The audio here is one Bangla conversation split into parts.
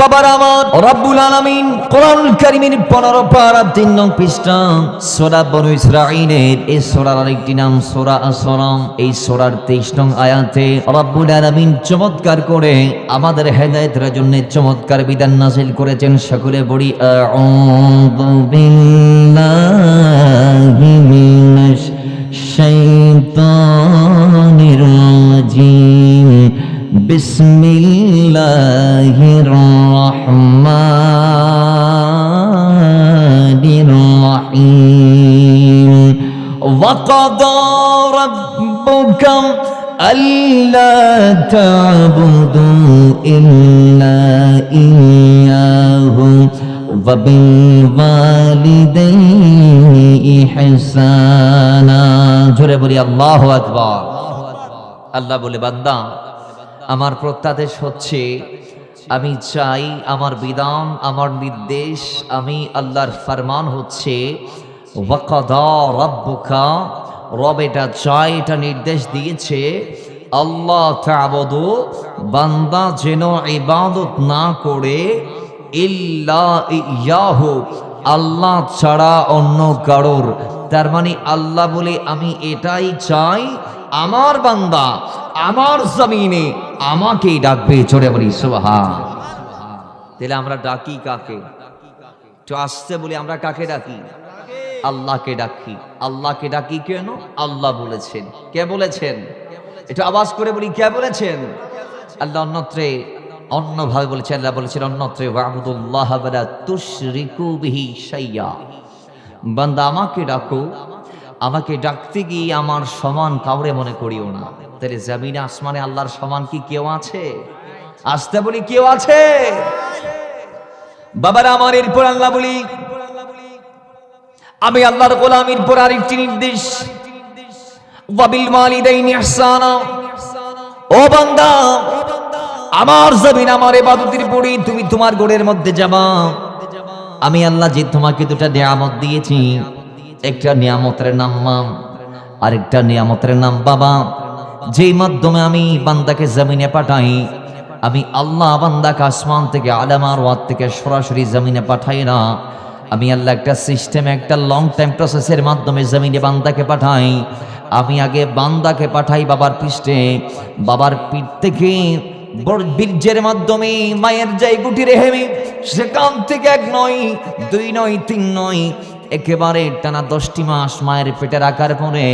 বাবার আমার রব্বুল আলামিন কোরআনুল কারীমের 15 পারা 3 নং পৃষ্ঠা সূরা বনু ইসরাঈলের এই সূরার আরেকটি নাম সূরা আস-সরা। এই সূরার 23 নং আয়াতে রব্বুল আলামিন চমৎকার করে আমাদের হেদায়েতের জন্য চমৎকার বিধান নাযিল করেছেন। সকলে বলি আউযু বিল্লাহি মিনাশ শাইতানির রাজিম। বিসমিল্লাহির রহমানির রহিম। ওয়াকাদা রাব্বুকা আল্লা তা'বুদু ইল্লা ইয়্যাহু ওয়া বিল ওয়ালিদাইনি ইহসানা। জোরে বলি আল্লাহু আকবার। আল্লাহ বলে, বান্দা আমার প্রত্যাদেশ হচ্ছে, আমি চাই আমার বিধান, আমার নির্দেশ, আমি আল্লাহর ফরমান হচ্ছে ওয়াকাদা রাব্বুকা, রব এটা চাই, এটা নির্দেশ দিয়েছে আল্লাহ তা'বুদু, বান্দা যেন ইবাদত না করে ইল্লা ইয়াহু, আল্লাহ ছাড়া অন্য কারোর। তার মানে আল্লাহ বলে আমি এটাই চাই আমার বান্দা আমার জমিনে আমাকেই ডাকবে। চলে বলি সুবহান। তাহলে আমরা ডাকি কাকে? তো আসতে বলি আমরা কাকে ডাকি? আল্লাহকে ডাকি। আল্লাহকে ডাকি কেন? আল্লাহ বলেছেন। কে বলেছেন? এটা আওয়াজ করে বলি, কে বলেছেন? আল্লাহ অন্যত্রে অন্যভাবে বলেছেন। আল্লাহ বলেছেন অন্যত্রে ওয়া'বুদুল্লাহ ওয়ালা তুশরিকু বিহি শাইয়্যা, বান্দা আমাকে ডাকো, আমাকে ডাকতে গিয়ে আমার সমান কাউরে মনে করিও না। তাহলে জমিনে আসমানে আল্লাহর সমান কি কেউ আছে? আসতে বলি কেউ আছে? বাবার আমার এরপর আল্লাহ বলি আমি আল্লাহর গোলামীর পর আরেকটি নির্দেশ, ওয়াবিল ওয়ালিদাইনি ইহসানা। ও বান্দা আমার জমিন আমার ইবাদতের পরে তুমি তোমার ঘরের মধ্যে যাবা। আমি আল্লাহ যে তোমাকে দুটা নিয়ামত দিয়েছি, একটা নিয়ামতের নাম মা, আরেকটা নিয়ামতের নাম বাবা, যেই মাধ্যমে আমি বান্দাকে জমিনে পাঠাই। আমি আল্লাহ বান্দাকে আসমান থেকে আলামার ওয়াত থেকে সরাসরি জমিনে পাঠাই না। আমি আল্লাহ একটা সিস্টেম, একটা লং টাইম প্রসেসের মাধ্যমে জমিনে বান্দাকে পাঠাই। আমি আগে বান্দাকে পাঠাই বাবার পৃষ্ঠে, বাবার পিঠ থেকে বীর্যের মাধ্যমে মায়ের যাই গুটি রেহেমি, সেখান থেকে 1 নয় 2 নয় 3 নয় একেবারে টানা 10টি মাস মায়ের পেটে রাখার পরে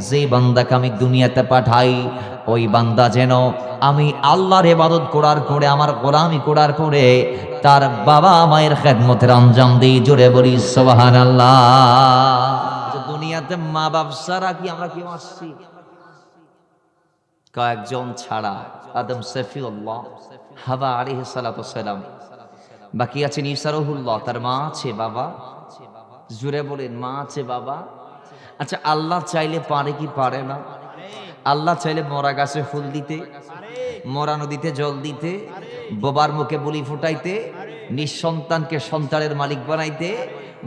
যে বান্দাকে আমি দুনিয়াতে পাঠাই, ওই বান্দা যেন আমি আল্লাহর ইবাদত করার পরে, আমার গোলামি করার পরে তার বাবা মায়ের খেদমতের আঞ্জাম দিই। জোরে বলি সুবহানাল্লাহ। দুনিয়াতে মা বাপ ছাড়া কি আমরা কেউ আসছি? কয়েকজন ছাড়া, আদম সফিউল্লাহ, হাওয়া আলাইহিস সালাতু ওয়াসসালাম, বাকি আছেন ঈসা রূহুল্লাহ, তার মা আছে বাবা। জোরে বলেন মা আছে বাবা। আচ্ছা আল্লাহ চাইলে পারে কি পারে না? আল্লাহ চাইলে মরা গাছে ফুল দিতে, মরা নদীতে জল দিতে, বোবার মুখে বুলি ফুটাইতে, নিঃসন্তানকে সন্তানের মালিক বানাইতে,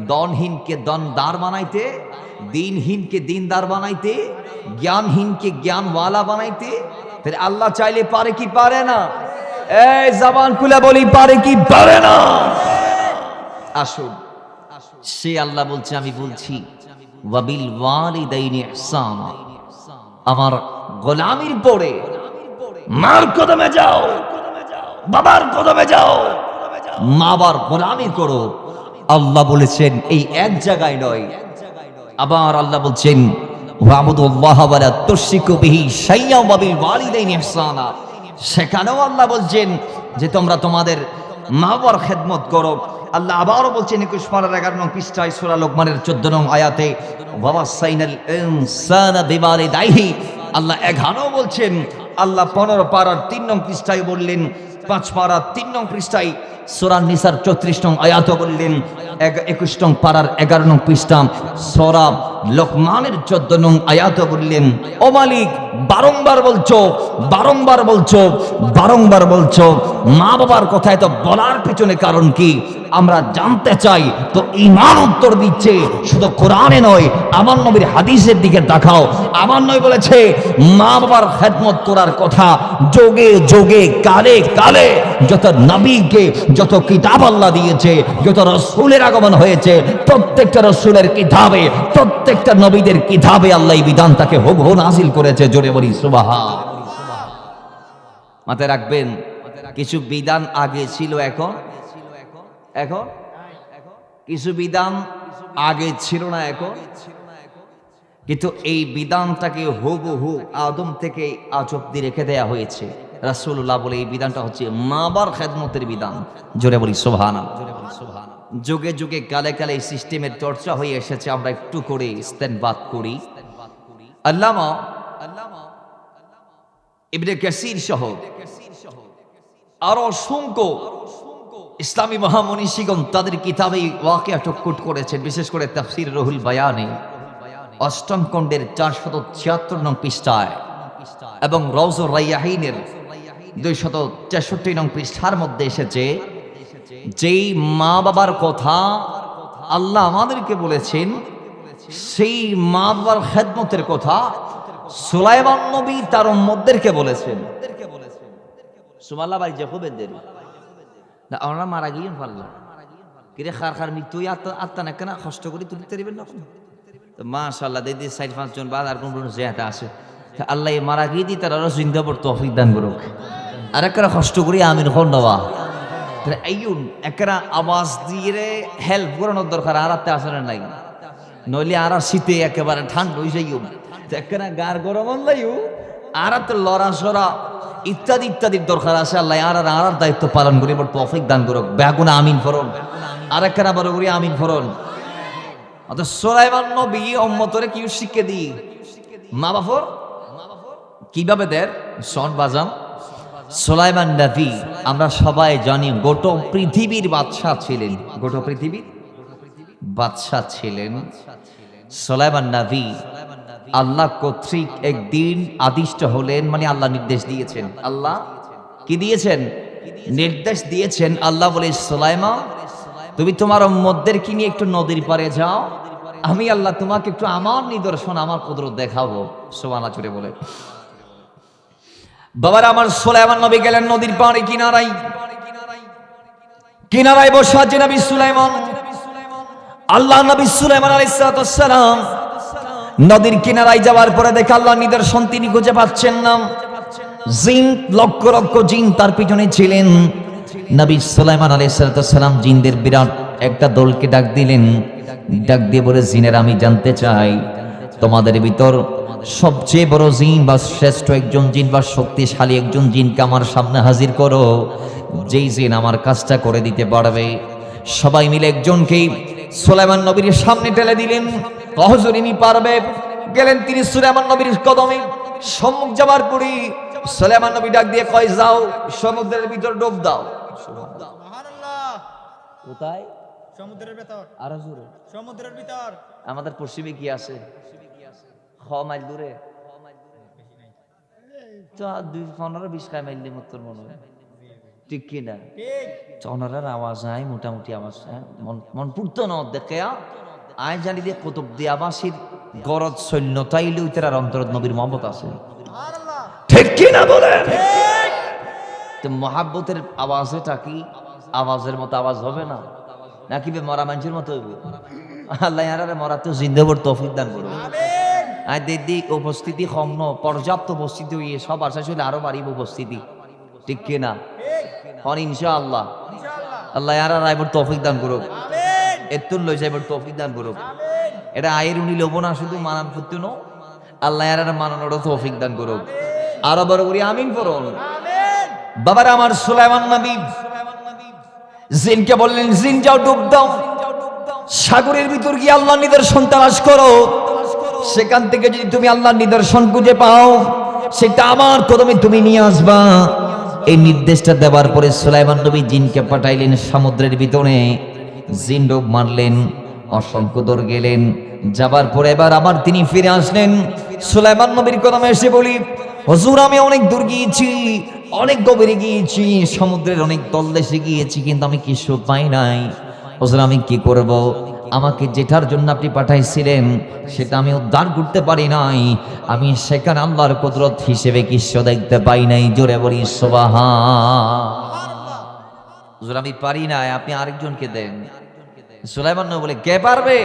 দনহীনকে দনদার বানাইতে, দিনহীনকে দিনদার বানাইতে, জ্ঞানহীনকে জ্ঞানওয়ালা বানাইতে। তাহলে আল্লাহ চাইলে পারে কি পারে না? এই জবান খুলে বলি পারে কি পারে না? আসুন, সে আল্লাহ বলছে, আমি বলছি ওয়াবিল ওয়ালিদাইনি ইহসানা। আমার গোলামির পরে মার কদমে যাও, বাবার কদমে যাও, মা বাবার গোলামি করো। আল্লাহ বলেছেন এই এক জায়গায় নয়, আবার আল্লাহ বলছেন ওয়া'বুদুল্লাহ ওয়ালা তুশরিকু বিহি শাইয়্যা ওয়াবিল ওয়ালিদাইনি ইহসানা। সেখানেও আল্লাহ বলছেন যে তোমরা তোমাদের মা বাবার খেদমত করো। আল্লাহ আবারও বলছেন 21 পারার 11 নং পৃষ্ঠায় সূরা লোকমানের 14 নং আয়াতে ওয়াসাইনাল ইনসানা বিওয়ালিদাইহি। আল্লাহ 11 বলছেন। আল্লাহ 15 পারার 3 নং পৃষ্ঠায় বললেন, 5 পারার 3 নং পৃষ্ঠায় সূরা নিসার 34 নং আয়াত বললেন, 21 নং পারার 11 নং পৃষ্ঠা সূরা লোকমানের 14 নং আয়াত বললেন, ও মালিক বারংবার বলছো, বারংবার বলছো, বারংবার বলছো মা বাবার কথা এত বলার পিছনে কারণ কি? আমরা জানতে চাই, তো ঈমান উত্তর দিচ্ছে শুধু কোরআনে নয়, আমার নবীর হাদিসের দিকে তাকাও। আমার নবী বলেছে মা বাবার খেদমত করার কথা যোগে যোগে কালে কালে। যত নবীকে যত কিতাব আল্লাহ দিয়েছে, যত রাসূলের আগমন হয়েছে, প্রত্যেকটা রাসূলের কিতাবে, প্রত্যেকটা নবীদের কিতাবে আল্লাহ এই বিধানটাকে হুবহু নাযিল করেছে। জোরে বলি সুবহান। মাথায় রাখবেন, কিছু বিধান আগে ছিল, এখন এখন কিছু বিধান আগে ছিল না এখন, কিন্তু এই বিধানটাকে হুবহু আদম থেকে আজ অব্দি রেখে দেয়া হয়েছে। রাসূলুল্লাহ বলে এই বিধানটা হচ্ছে মা বাবার খেদমতের বিধান। জোরে বলি সুবহানাল্লাহ। যুগে যুগে কালে কালে এই সিস্টেমের চর্চা হয়ে এসেছে, আমরা একটু করে ইস্তেনবাত করি। আল্লামা ইবনে কাসির সহ আরো অসংখ্য ইসলামী মহামনীষীগণ তাদের কিতাবে ওয়াকিয়া টুককুট করেছেন, বিশেষ করে তাফসীর রুহুল বায়ানে ৮ম খণ্ডের ৪৭৬ নং পৃষ্ঠায় এবং রাউজুর রাইয়াহিনের ২৬৩ নং পৃষ্ঠার মধ্যে এসেছে, যেই মা বাবার কথা আল্লাহ আমাদেরকে বলেছেন, সেই মা বাবার খেদমতের কথা সুলাইমান নবী তার উম্মতদেরকে বলেছেন। সুবহানাল্লাহ। ভাই যাকুবেদের না আমরা মারা গিয়ে পারলাম কিরে খার খার মৃত্যু আত্মা না কেন কষ্ট করে তুলতে দিবেন না। তো মাশাআল্লাহ দিদি ৪-৫ জন বাদ আর কোন জিয়াতা আছে। আল্লাহ মারা গিয়ে দি তারা জিন্দা পড়তে তৌফিক দান করুক। আর একটা কষ্ট করি আমিন হন নওয়া আইয়ুন একটা আওয়াজ দিয়ে হেল্প করানোর দরকার। আর আত্মা আসলে নাই, নইলে আর শীতে একেবারে ঠান্ডা হয়ে যাইও, একটা গার গরম লাইও আর লড়া সরা ইত্যাদি ইত্যাদির দরকার আছে। আল্লাহ আর দায়িত্ব পালন করি বড় তৌফিক দান করুক। বেগুনা আমিন ফরন। আর একটা বড় করি আমিন ফরন। অর্থাৎ সুলাইমান নবী উম্মতরে কি শিক্ষা দি মা বাবার কিভাবে দেন শোন বাজান। সুলাইমান নবী আমরা সবাই জানি গোটা পৃথিবীর বাদশা ছিলেন, গোটা পৃথিবীর বাদশা ছিলেন। সুলাইমান নবী আল্লাহ কর্তৃক একদিন আদিষ্ট হলেন, মানে আল্লাহ নির্দেশ দিয়েছেন। আল্লাহ কি দিয়েছেন? নির্দেশ দিয়েছেন। আল্লাহ বলে সুলাইমান তুমি তোমার উম্মতদেরকে নিয়ে একটু নদীর পাড়ে যাও, আমি আল্লাহ তোমাকে একটু আমার নিদর্শন আমার কুদরত দেখাবো। সুবহানাল্লাহ জোরে বলে। বাবার আমার সুলাইমান নবী গেলেন নদীর পাড়ে কিনারায়, কিনারায় বসে আছে নবী সুলাইমান। আল্লাহ নবী সুলাইমান আলাইহিস সালাম নদীর কিনারায় যাওয়ার পরে দেখে আল্লাহ নিদর্শন তিনি খুঁজে পাচ্ছেন না। জিন লক্ষ লক্ষ জিন তার পিছনে ছিলেন। নবী সুলাইমান আলাইহিস সালাম জিনদের বিরাট একটা দলকে ডাক দিলেন। ডাক দিয়ে বলে, জিনেরা আমি জানতে চাই তোমাদের ভিতর সবচেয়ে বড় জিন বা শ্রেষ্ঠ একজন জিন বা শক্তিশালী একজন জিনকে আমার সামনে হাজির করো, যেই জিন আমার কাজটা করে দিতে পারবে। সবাই মিলে একজনকেই সুলাইমান নবীর সামনে ঠেলে দিলেন। হুজুর ইনি পারবে। গেলেন তিনি সুলাইমান নবীর কদমে, সম্মুখ যাবার পরে সুলাইমান নবী ডাক দিয়ে কয়, যাও সমুদ্রের ভিতর ডুব দাও। সুবহানাল্লাহ। কোথায়? সমুদ্রের ভিতর। আর জোরে সমুদ্রের ভিতর। আমাদের পশ্চিমে কি আছে? 6 মাইল দূরে তো 15-20 মাইল মতো মনে হয়, ঠিক কি না? চনারার আওয়াজ নাই, মোটামুটি আওয়াজ মন পূর্ত ন দেখে আয় জানি দিয়ে কুতুব দিয়াবাসীর গরজ সৈন্য তাইলে উইতার অন্তর নবীর মহব্বত আছে, ঠিক কি না বলেন? তো মহাব্বতের আওয়াজটা কি আওয়াজের মতো আওয়াজ হবে না, নাকি মরা মানুষের মতো হইব? আল্লাহ ইয়ারে মরাতে জিন্দাবর তৌফিক দান করুন। আয় দিদি উপস্থিতি কম ন, পর্যাপ্ত উপস্থিতি হইয়ে সব আশা ছিল আরো বাড়িব উপস্থিতি, ঠিক কি না? হন ইনশাআল্লাহ। আল্লাহ ইয়ারা রাইবর তৌফিক দান করুক, এতুল লই যাইবর তৌফিক দান করুক। এটা আয়ের উনি লব না, শুধু মানান করতে ন, আল্লাহ ইয়ারা মানানোর তৌফিক দান করুক। আরো বড় করি আমিন করুন। বাবার আমার সুলাইমান নবী জিনকে বললেন, জিন যাও ডুব দাও, সাগরের ভিতর গিয়ে আল্লাহর নিদর্শন তালাশ করো। সেখান থেকে যদি তুমি আল্লাহর নিদর্শন খুঁজে পাও, সেটা আমার কদমে তুমি নিয়ে আসবা। এই নির্দেশটা দেওয়ার পরে সুলাইমান নবী জিনকে পাঠাইলেন সমুদ্রের ভিতরে। জিন ডুব মারলেন, অসংখ্য দূর গেলেন। যাবার পরে এবার আবার তিনি ফিরে আসলেন। সুলাইমান নবীর কদমে এসে বলি, হুজুর আমি অনেক দূর গিয়েছি, অনেক গভীরে গিয়েছি, সমুদ্রের অনেক তলদেশে গিয়েছি, কিন্তু আমি কিছু পাই নাই। হুজুর আমি কি করব? আমাকে যেটার জন্য আপনি পাঠাইছিলেন সেটা আমি উদ্ধার করতে পারি নাই, আমি সেখানে আল্লাহর কুদরত হিসেবে কিছু দেখতে পাই নাই। জোরে বলি সুবহান। হুজুর আমি পারি না, আপনি আরেকজনকে দেন। সুলাইমান নবী বলে কে পারবে?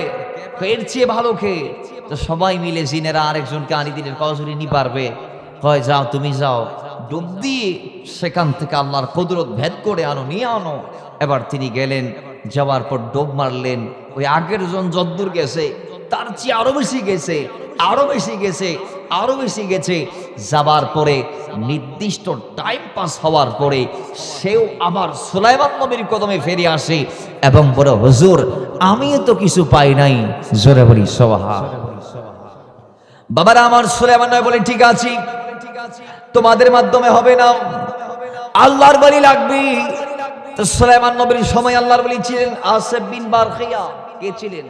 এর চেয়ে ভালো কে? তো সবাই মিলে জিনেরা আরেকজনকে আনি দিলেন, কজুরি নি পারবে? কয় যাও তুমি যাও, ডুব দিয়ে সেখান থেকে আল্লাহর কুদরত ভেদ করে আনো, নিয়ে আনো। এবার তিনি গেলেন, যাওয়ার পর ডুব মারলেন। ওই আগের জন যদ্দূর গেছে তার চেয়ে আরো বেশি গেছে, আরো বেশি গেছে, আরো বেশি গেছে। যাবার পরে নির্দিষ্ট টাইম পাস হওয়ার পরে সেও আবার সুলাইমান নবীর কদমে ফিরে আসে এবং বলে হুজুর আমিও তো কিছু পাই নাই। জোরে বলি সুবহান। বাবারা আমার, সুলাইমান নবী বলে ঠিক আছে, তোমাদের মাধ্যমে হবে না, আল্লাহর বলি লাগবে। তো সুলাইমান নবীর সময় আল্লাহর বলি ছিলেন আসিফ বিন বারখিয়া। কে ছিলেন?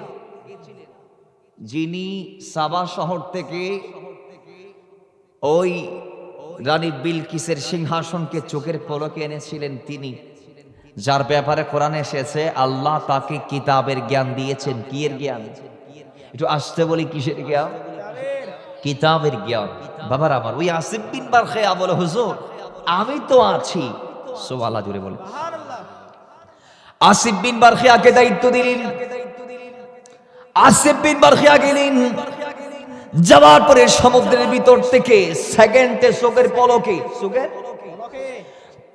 যিনি সাবা শহর থেকে ওই রানী বিলকিসের সিংহাসনকে চোখের পলকে এনেছিলেন, তিনি যার ব্যাপারে কোরআনে এসেছে আল্লাহ তাকে কিতাবের জ্ঞান দিয়েছেন। কি এর জ্ঞান? একটু আসতে বলি, কিসের জ্ঞান? কিতাবের জ্ঞান। বাবার আমার, ওই আসিফ বিন বারখিয়া বলে হুজুর আমি তো আছি। সুবহানাল্লাহ জুড়ে বলে। আসিফ বিন বারখিয়াকে দায়িত্ব দিলেন। আসিফ বিন বারখিয়া গেলেন, যাওয়ার পরে সমুদ্রের ভিতর থেকে সেকেন্ডে চোখের পলকে, চোখের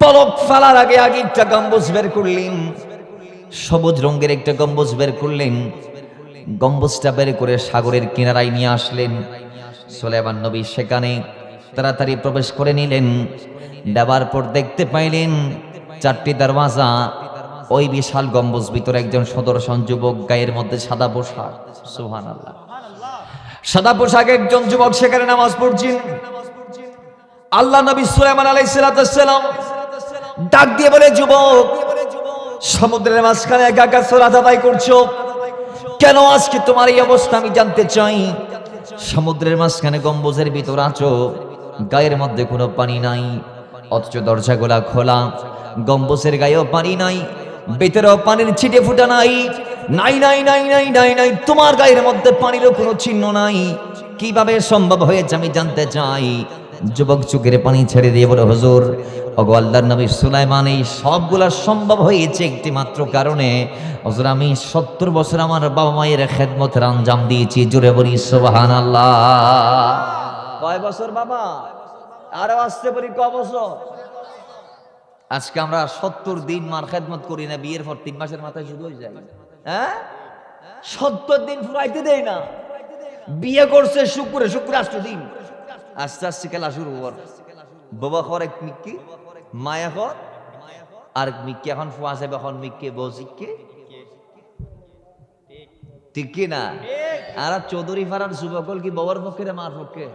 পলক ফেলার আগে আগে একটা গম্বুজ বের করলেন, সবুজ রঙের একটা গম্বুজ বের করলেন। গম্বুজটা বের করে সাগরের কিনারায় নিয়ে আসলেন। সুলাইমান নবী সেখানে তাড়াতাড়ি প্রবেশ করে নিলেন। দেওয়ার পর দেখতে পাইলেন চারটি দরওয়াজা। ওই বিশাল গম্বুজ ভিতরে একজন সুদর্শন যুবক, গায়ের মধ্যে সাদা পোশাক। সুবহানাল্লাহ। সাদা পোশাক একজন যুবক সেখানে নামাজ পড়ছেন। আল্লাহ নবী সুলাইমান আলাইহিস সালাম ডাক দিয়ে বলে, যুবক সমুদ্রের মাঝখানে একা একা সালাত আদায় করছো কেন? আজকে তোমার এই অবস্থা আমি জানতে চাই। সমুদ্রের মাঝখানে গম্বুজের ভিতর আছো, গায়ের মধ্যে কোনো পানি নাই, অথচ দরজাগুলা খোলা, গম্বুজের গায়েও পানি নাই, ভিতরেও পানির ছিটে ফুটা নাই, নাই নাই নাই নাই নাই নাই, তোমার গায়ের মধ্যে পানিরও কোনো চিহ্ন নাই। কিভাবে সম্ভব হয়েছে আমি জানতে চাই। যুবক চোখের পানি ছেড়ে দিয়ে বলে, হুজুর ওগো আল্লাহর নবী সুলাইমান, এই সবগুলা সম্ভব হয়েছে একটি মাত্র কারণে। হুজুর আমি 70 বছর আমার বাবা মায়ের খেদমতের আঞ্জাম দিয়েছি। জোরে বলি সুবহানাল্লাহ। কয় বছর বাবা? আরো আসতে পারি ক বছর? আজকে আমরা 70 দিন মার খেদমত করি না, বিয়ের পর 3 মাসের মাথায় শুরু হয়ে যায়। হ্যাঁ, 70 দিন ফুরাইতে দেয় না। বিয়ে করছে শুক্রে, শুক্রে 8 দিন, আস্তে আস্তে খেলা শুরু হওয়ার। বাবা খর এক মিক্কি, মায়া খর আর মিক্কি, এখন ফুয়া যাবে, এখন মিক্কি বজিককে, ঠিক কি না? আর চৌধুরী ফারার যুবকল কি বাবার পক্ষে না মার পক্ষে?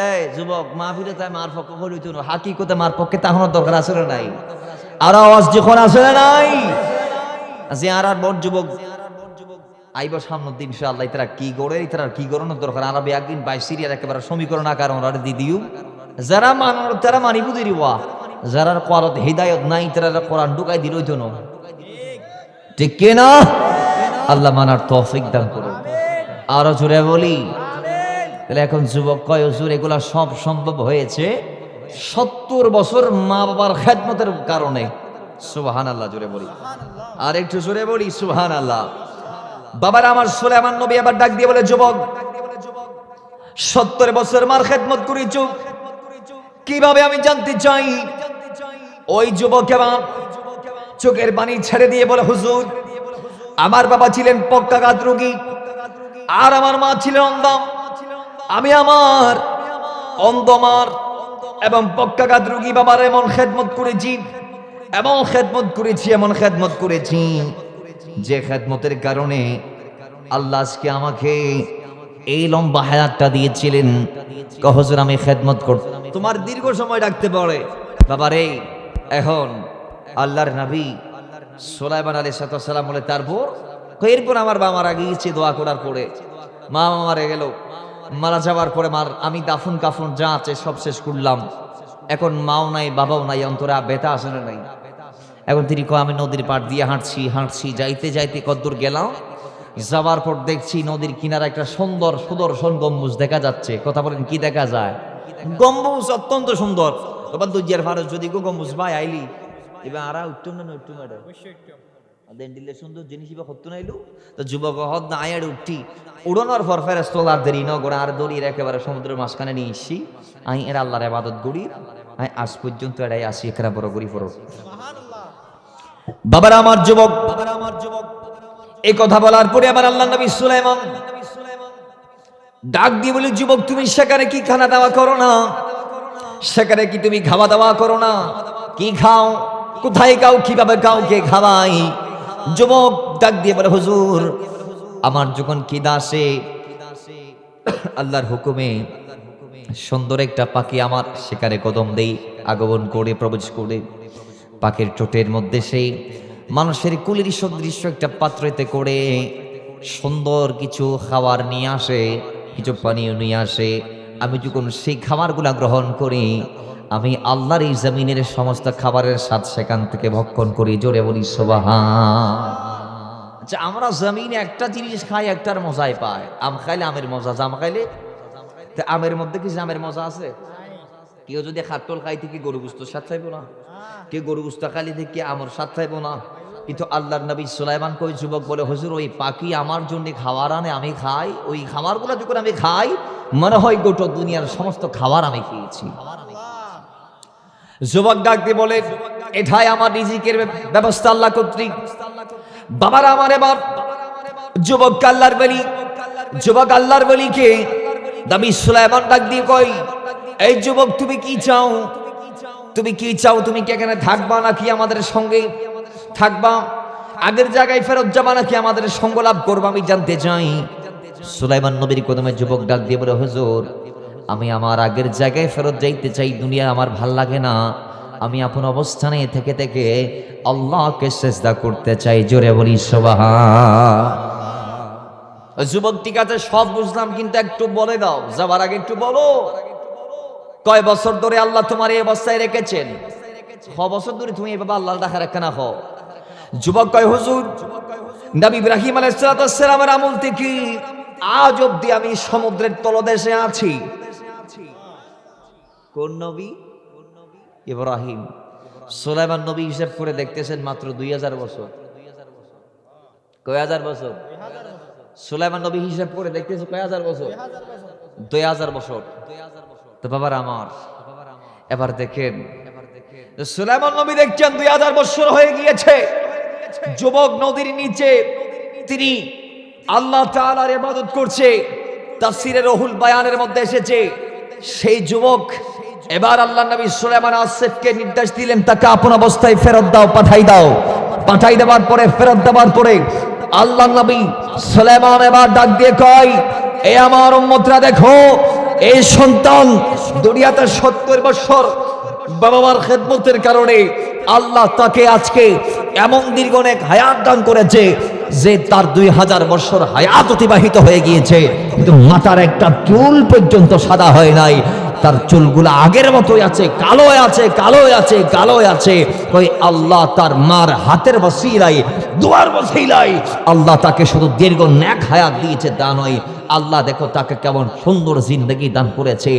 এই যুবক মাহফিলে তাই মার পক্ষ হইতো না, হাকিকতে মার পক্ষে তাহলে দরকার আছে না নাই? আর আওয়াজ যখন আছে না নাই, যে আর বড় যুবক আইব সামনের দিন ইনশাআল্লাহ, তারা কি করে, তারা কি করানোর দরকার। আর একদিন 22 সিরিয়ার একেবারে সমীকরণ আকার ওরা দিদিও, যারা মানর তারা মানিব দিরিওয়া, যারা কোরআন হিদায়ত নাই তারা কোরআন ঢুকাই দিল হইতো না, ঠিক কি না? আল্লাহ মানার তৌফিক দান করুন। আরো জোরে বলি। তাহলে এখন যুবক কয়, হুজুর এগুলা সব সম্ভব হয়েছে 70 বছর মা বাবার খেদমতের কারণে। সুবহানাল্লাহ জোরে বলি। আর একটু জোরে বলি সুবহানাল্লাহ। বাবার আমার, সুলাইমান নবী আবার ডাক দিয়ে বলে, যুবক 70 বছর মার খেদমত করেছ কিভাবে আমি জানতে চাই। ওই যুবক আমার চোখের পানি ছেড়ে দিয়ে বলে, হুজুর আমার বাবা ছিলেন পক্ষাঘাত রোগী আর আমার মা ছিলেন অন্ধা। আমি আমার অন্ধমার এবং পক্ষাঘাত রোগী বাবার এমন খেদমত করেছি, এমন খেদমত করেছি, এমন খেদমত করেছি যে খেদমতের কারণে আল্লাহ আজকে আমাকে এই লম্বা হায়াতটা দিয়েছিলেন। হুজুর আমি খেদমত করতে তোমার দীর্ঘ সময় রাখতে পারে বাবারে। এখন আল্লাহর নবী সুলাইমান আলাইহিস সালাম বলে, তারপর এরপর আমার বাবা মারা গিয়েছে, দোয়া করার পরে মা মারা গেল। মারা যাওয়ার পরে মার আমি দাফন কাফন যা আছে সব শেষ করলাম। এখন মাও নাই, বাবাও নাই, অন্তরে ব্যথা আসে না নাই? এখন তিনি কয় আমি নদীর পাড় দিয়ে হাঁটছি হাঁটছি, যাইতে যাইতে কদ্দূর গেলাম, যাবার পর দেখছি নদীর কিনারে একটা সুন্দর সুদর্শন গম্বুজ দেখা যাচ্ছে। কথা বলেন কি দেখা যায়? গম্বুজ অত্যন্ত সুন্দর। এবার দুজিয়ার ফারস যদি গো গম্বুজ ভাই আইলি এবার আরা উঠতাম না উঠতাম এটা দেন দিলে সুন্দর জিনিস এবার হতো নাইলো তো যুবক হদ না আয়ার উঠি উড়ানোর পর ফেরেশতার দেরি ন গোড়া আর দড়ির একেবারে সমুদ্রের মাঝখানে নিয়ে এসছি। আমি এর আল্লাহর ইবাদত করি, আমি আজ পর্যন্ত এটাই আসি একরা বড় করি পড়ো। বাবার আমার যুবক, এই কথা বলার পরে আবার আল্লাহ নবী সুলাইমান ডাক দিয়ে বলে, যুবক তুমি সেখানে কি খানা দাওয়া করো না? সেখানে কি তুমি খাওয়া দাওয়া করো না? কি খাও, কোথায় খাও, কিভাবে খাও, কে খাওয়াই? যুবক ডাক দিয়ে বলে, হুজুর আমার যখন খিদা আসে আল্লাহর হুকুমে সুন্দর একটা পাখি আমার সেখানে কদম দেই আগমন করে প্রবেশ করে পাখির ঠোঁটের মধ্যে সেই মানুষের কুলির সদৃশ্য একটা পাত্রতে করে সুন্দর কিছু খাবার নিয়ে আসে, কিছু পানীয় নিয়ে আসে। আমি যখন সেই খাবারগুলা গ্রহণ করি, আমি আল্লাহর এই জমিনের সমস্ত খাবারের স্বাদ সেখান থেকে ভক্ষণ করি। জোরে বলি সুবহান। আচ্ছা, আমরা জমিনে একটা জিনিস খাই, একটার মজাই পাই। আম খাইলে আমের মজা, জাম খাইলে আমের মধ্যে কি জামের মজা আছে? কেউ যদি খাট্টল খাই থেকে গরু গুস্ত স্বাদ চাইবো না, কেউ গরু গুস্ত খালি থেকে আমর স্বাদ চাইবো না। কিন্তু আল্লাহর নবী সুলাইমান কই যুবক বলে, হুজুর ওই পাখি আমার জন্য খাবার আনে, আমি খাই। ওই খাবারগুলো যখন আমি খাই মনে হয় গোটা দুনিয়ার সমস্ত খাবার আমি খেয়েছি। যুবক ডাকতে বলে, এটাই আমার রিজিকের ব্যবস্থা আল্লাহ কর্তৃক। বাবার আমার এবার যুবক আল্লাহর বলি, যুবক আল্লাহর বলিকে নবী সুলাইমান ডাক দিয়ে কই, এই যুবক তুমি কি চাও? তুমি কি চাও? তুমি কি এখানে থাকবা নাকি আমাদের সঙ্গে থাকবা? আগের জায়গায় ফেরত যাবা নাকি আমাদের সঙ্গ লাভ করবা? আমি জানতে চাই। সুলাইমান নবীর কদমে যুবক ডাক দিয়ে বলে, হুজুর আমি আমার আগের জায়গায় ফেরত যাইতে চাই, দুনিয়া আমার ভাল লাগে না। আমি আপন অবস্থানে থেকে থেকে আল্লাহকে সিজদা করতে চাই। জোরে বলি সুবহান। যুবক ঠিক আছে সব বুঝলাম, কিন্তু একটু বলে দাও, যাবার আগে একটু বলো কয় বছর ধরে আল্লাহ তোমার এই অবস্থায় রেখেছেন? ক বছর ধরে তুমি এভাবে আল্লাহ দেখা রাখে না? যুবক কয়, হুজুর নবী ইব্রাহিম আলাইহিস সালামের আমল থেকে আজ অব্দি আমি সমুদ্রের তলদেশে আছি। কোন নবী? ইব্রাহিম। সুলাইমান নবী হিসাব করে দেখতেছেন মাত্র 2000 বছর। কয় হাজার বছর? সুলাইমান নবী হিসাব করে দেখতেছে কয় হাজার বছর? 2000 বছর। তো বাবার আমার এবার দেখেন, সুলাইমান নবী দেখছেন 2000 বছর হয়ে গিয়েছে। যুবক নদীর নিচে তিনি আল্লাহ তাআলার ইবাদত করছে। তাফসীরে রুহুল বায়ানের মধ্যে এসেছে, সেই যুবক এবার আল্লাহ নবী সুলাইমান আসিফকে নির্দেশ দিলেন, তাকে আপন অবস্থায় ফেরত দাও, পাঠাই দাও। পাঠাই দেওয়ার পরে, ফেরত দেওয়ার পরে আল্লাহ নবী সুলাইমান এবার ডাক দিয়ে কয়, এ আমার উম্মতরা দেখো, এই সন্তান দুনিয়াতে 70 বছর বাবা মার খেদমতের কারণে আল্লাহ তাকে আজকে এমন দীর্ঘ অনেক হায়াত দান করেছে যে তার 2000 বছর হায়াত অতিবাহিত হয়ে গিয়েছে, কিন্তু মাথার একটা চুল পর্যন্ত সাদা হয় নাই। তার চুলগুলো আগের মতোই আছে, কালো আছে, কালো আছে, কালো আছে। ওই আল্লাহ তার মার হাতের ওসিলায়, দুয়ার ওসিলায় আল্লাহ তাকে শুধু দীর্ঘ নেক হায়াত দিয়েছে, তা নয়। আল্লাহ দেখো তাকে কেমন সুন্দর জিন্দগি দান করেছে।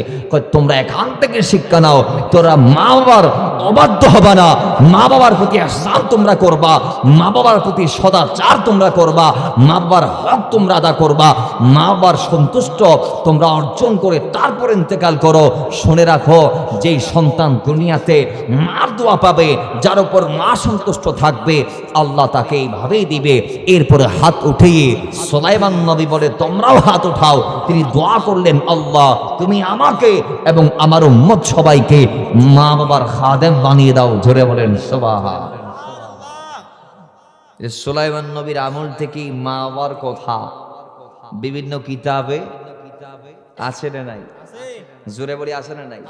তোমরা এখান থেকে শিক্ষা নাও, তোরা মা বাবার অবাধ্য হবে না, মা বাবার প্রতি ইহসান তোমরা করবা, মা বাবার প্রতি সদাচার তোমরা করবা, মা বাবার হক তোমরা আদা করবা, মা বাবার সন্তুষ্ট তোমরা অর্জন করে তারপর ইন্তেকাল করো। শুনে রাখো, যেই সন্তান দুনিয়াতে মার দোয়া পাবে, যার উপর মা সন্তুষ্ট থাকবে, আল্লাহ তাকে এইভাবেই দিবে। এরপরে হাত উঠিয়ে সুলাইমান নবী বলে, তোমরাও হাত উঠাও। তিনি দোয়া করলেন, আল্লাহ তুমি আমাকে এবং আমার উম্মত সবাইকে মা বাবার খাদেম বানিয়ে দাও। জোরে বলেন সুবহান। সুলাইমান নবীর আমল থেকেই মা বাবার কথা বিভিন্ন কিতাবে আছে না নাই? জোরে বলি আছে না নাই?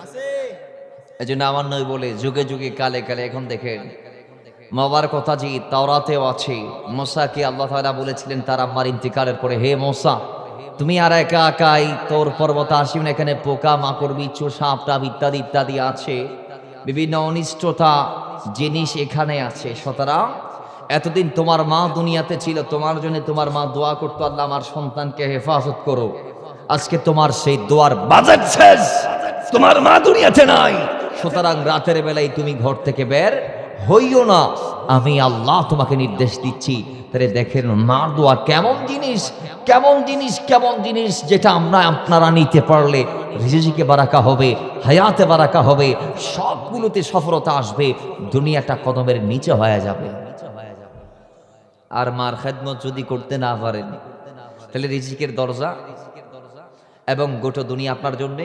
এই জন্য আমার নবী বলে, যুগে যুগে কালে কালে। এখন দেখেন মা বাবার কথা যে তাওরাতেও আছে। মুসাকে আল্লাহ তাআলা বলেছিলেন তার আম্মার ইন্তিকালের পরে, হে মুসা তুমি আর একা একাই তোর পর্বত আসিবেন, এখানে পোকা মাকড় বিচ্ছু সাপ টাপ ইত্যাদি ইত্যাদি আছে, বিভিন্ন অনিষ্টতা জিনিস এখানে আছে। সুতরাং এতদিন তোমার মা দুনিয়াতে ছিল, তোমার জন্য তোমার মা দোয়া করতো, আল্লাহ আমার সন্তানকে হেফাজত করো। আজকে তোমার সেই দোয়ার বাজেট শেষ, তোমার মা দুনিয়াতে নাই। সুতরাং রাতের বেলায় তুমি ঘর থেকে বের হইও না, আমি আল্লাহ তোমাকে নির্দেশ দিচ্ছি। তাহলে দেখেন মার দোয়া কেমন জিনিস, কেমন জিনিস, কেমন জিনিস, যেটা আমরা আপনারা নিতে পারলে রিজিকে বারাকা হবে, হায়াতে বারাকা হবে, সবগুলোতে সফলতা আসবে, দুনিয়াটা কদমের নিচে হয়ে যাবে। আর মার খেদমত যদি করতে না পারেন তাহলে রিজিকের দরজা এবং গোটা দুনিয়া আপনার জন্য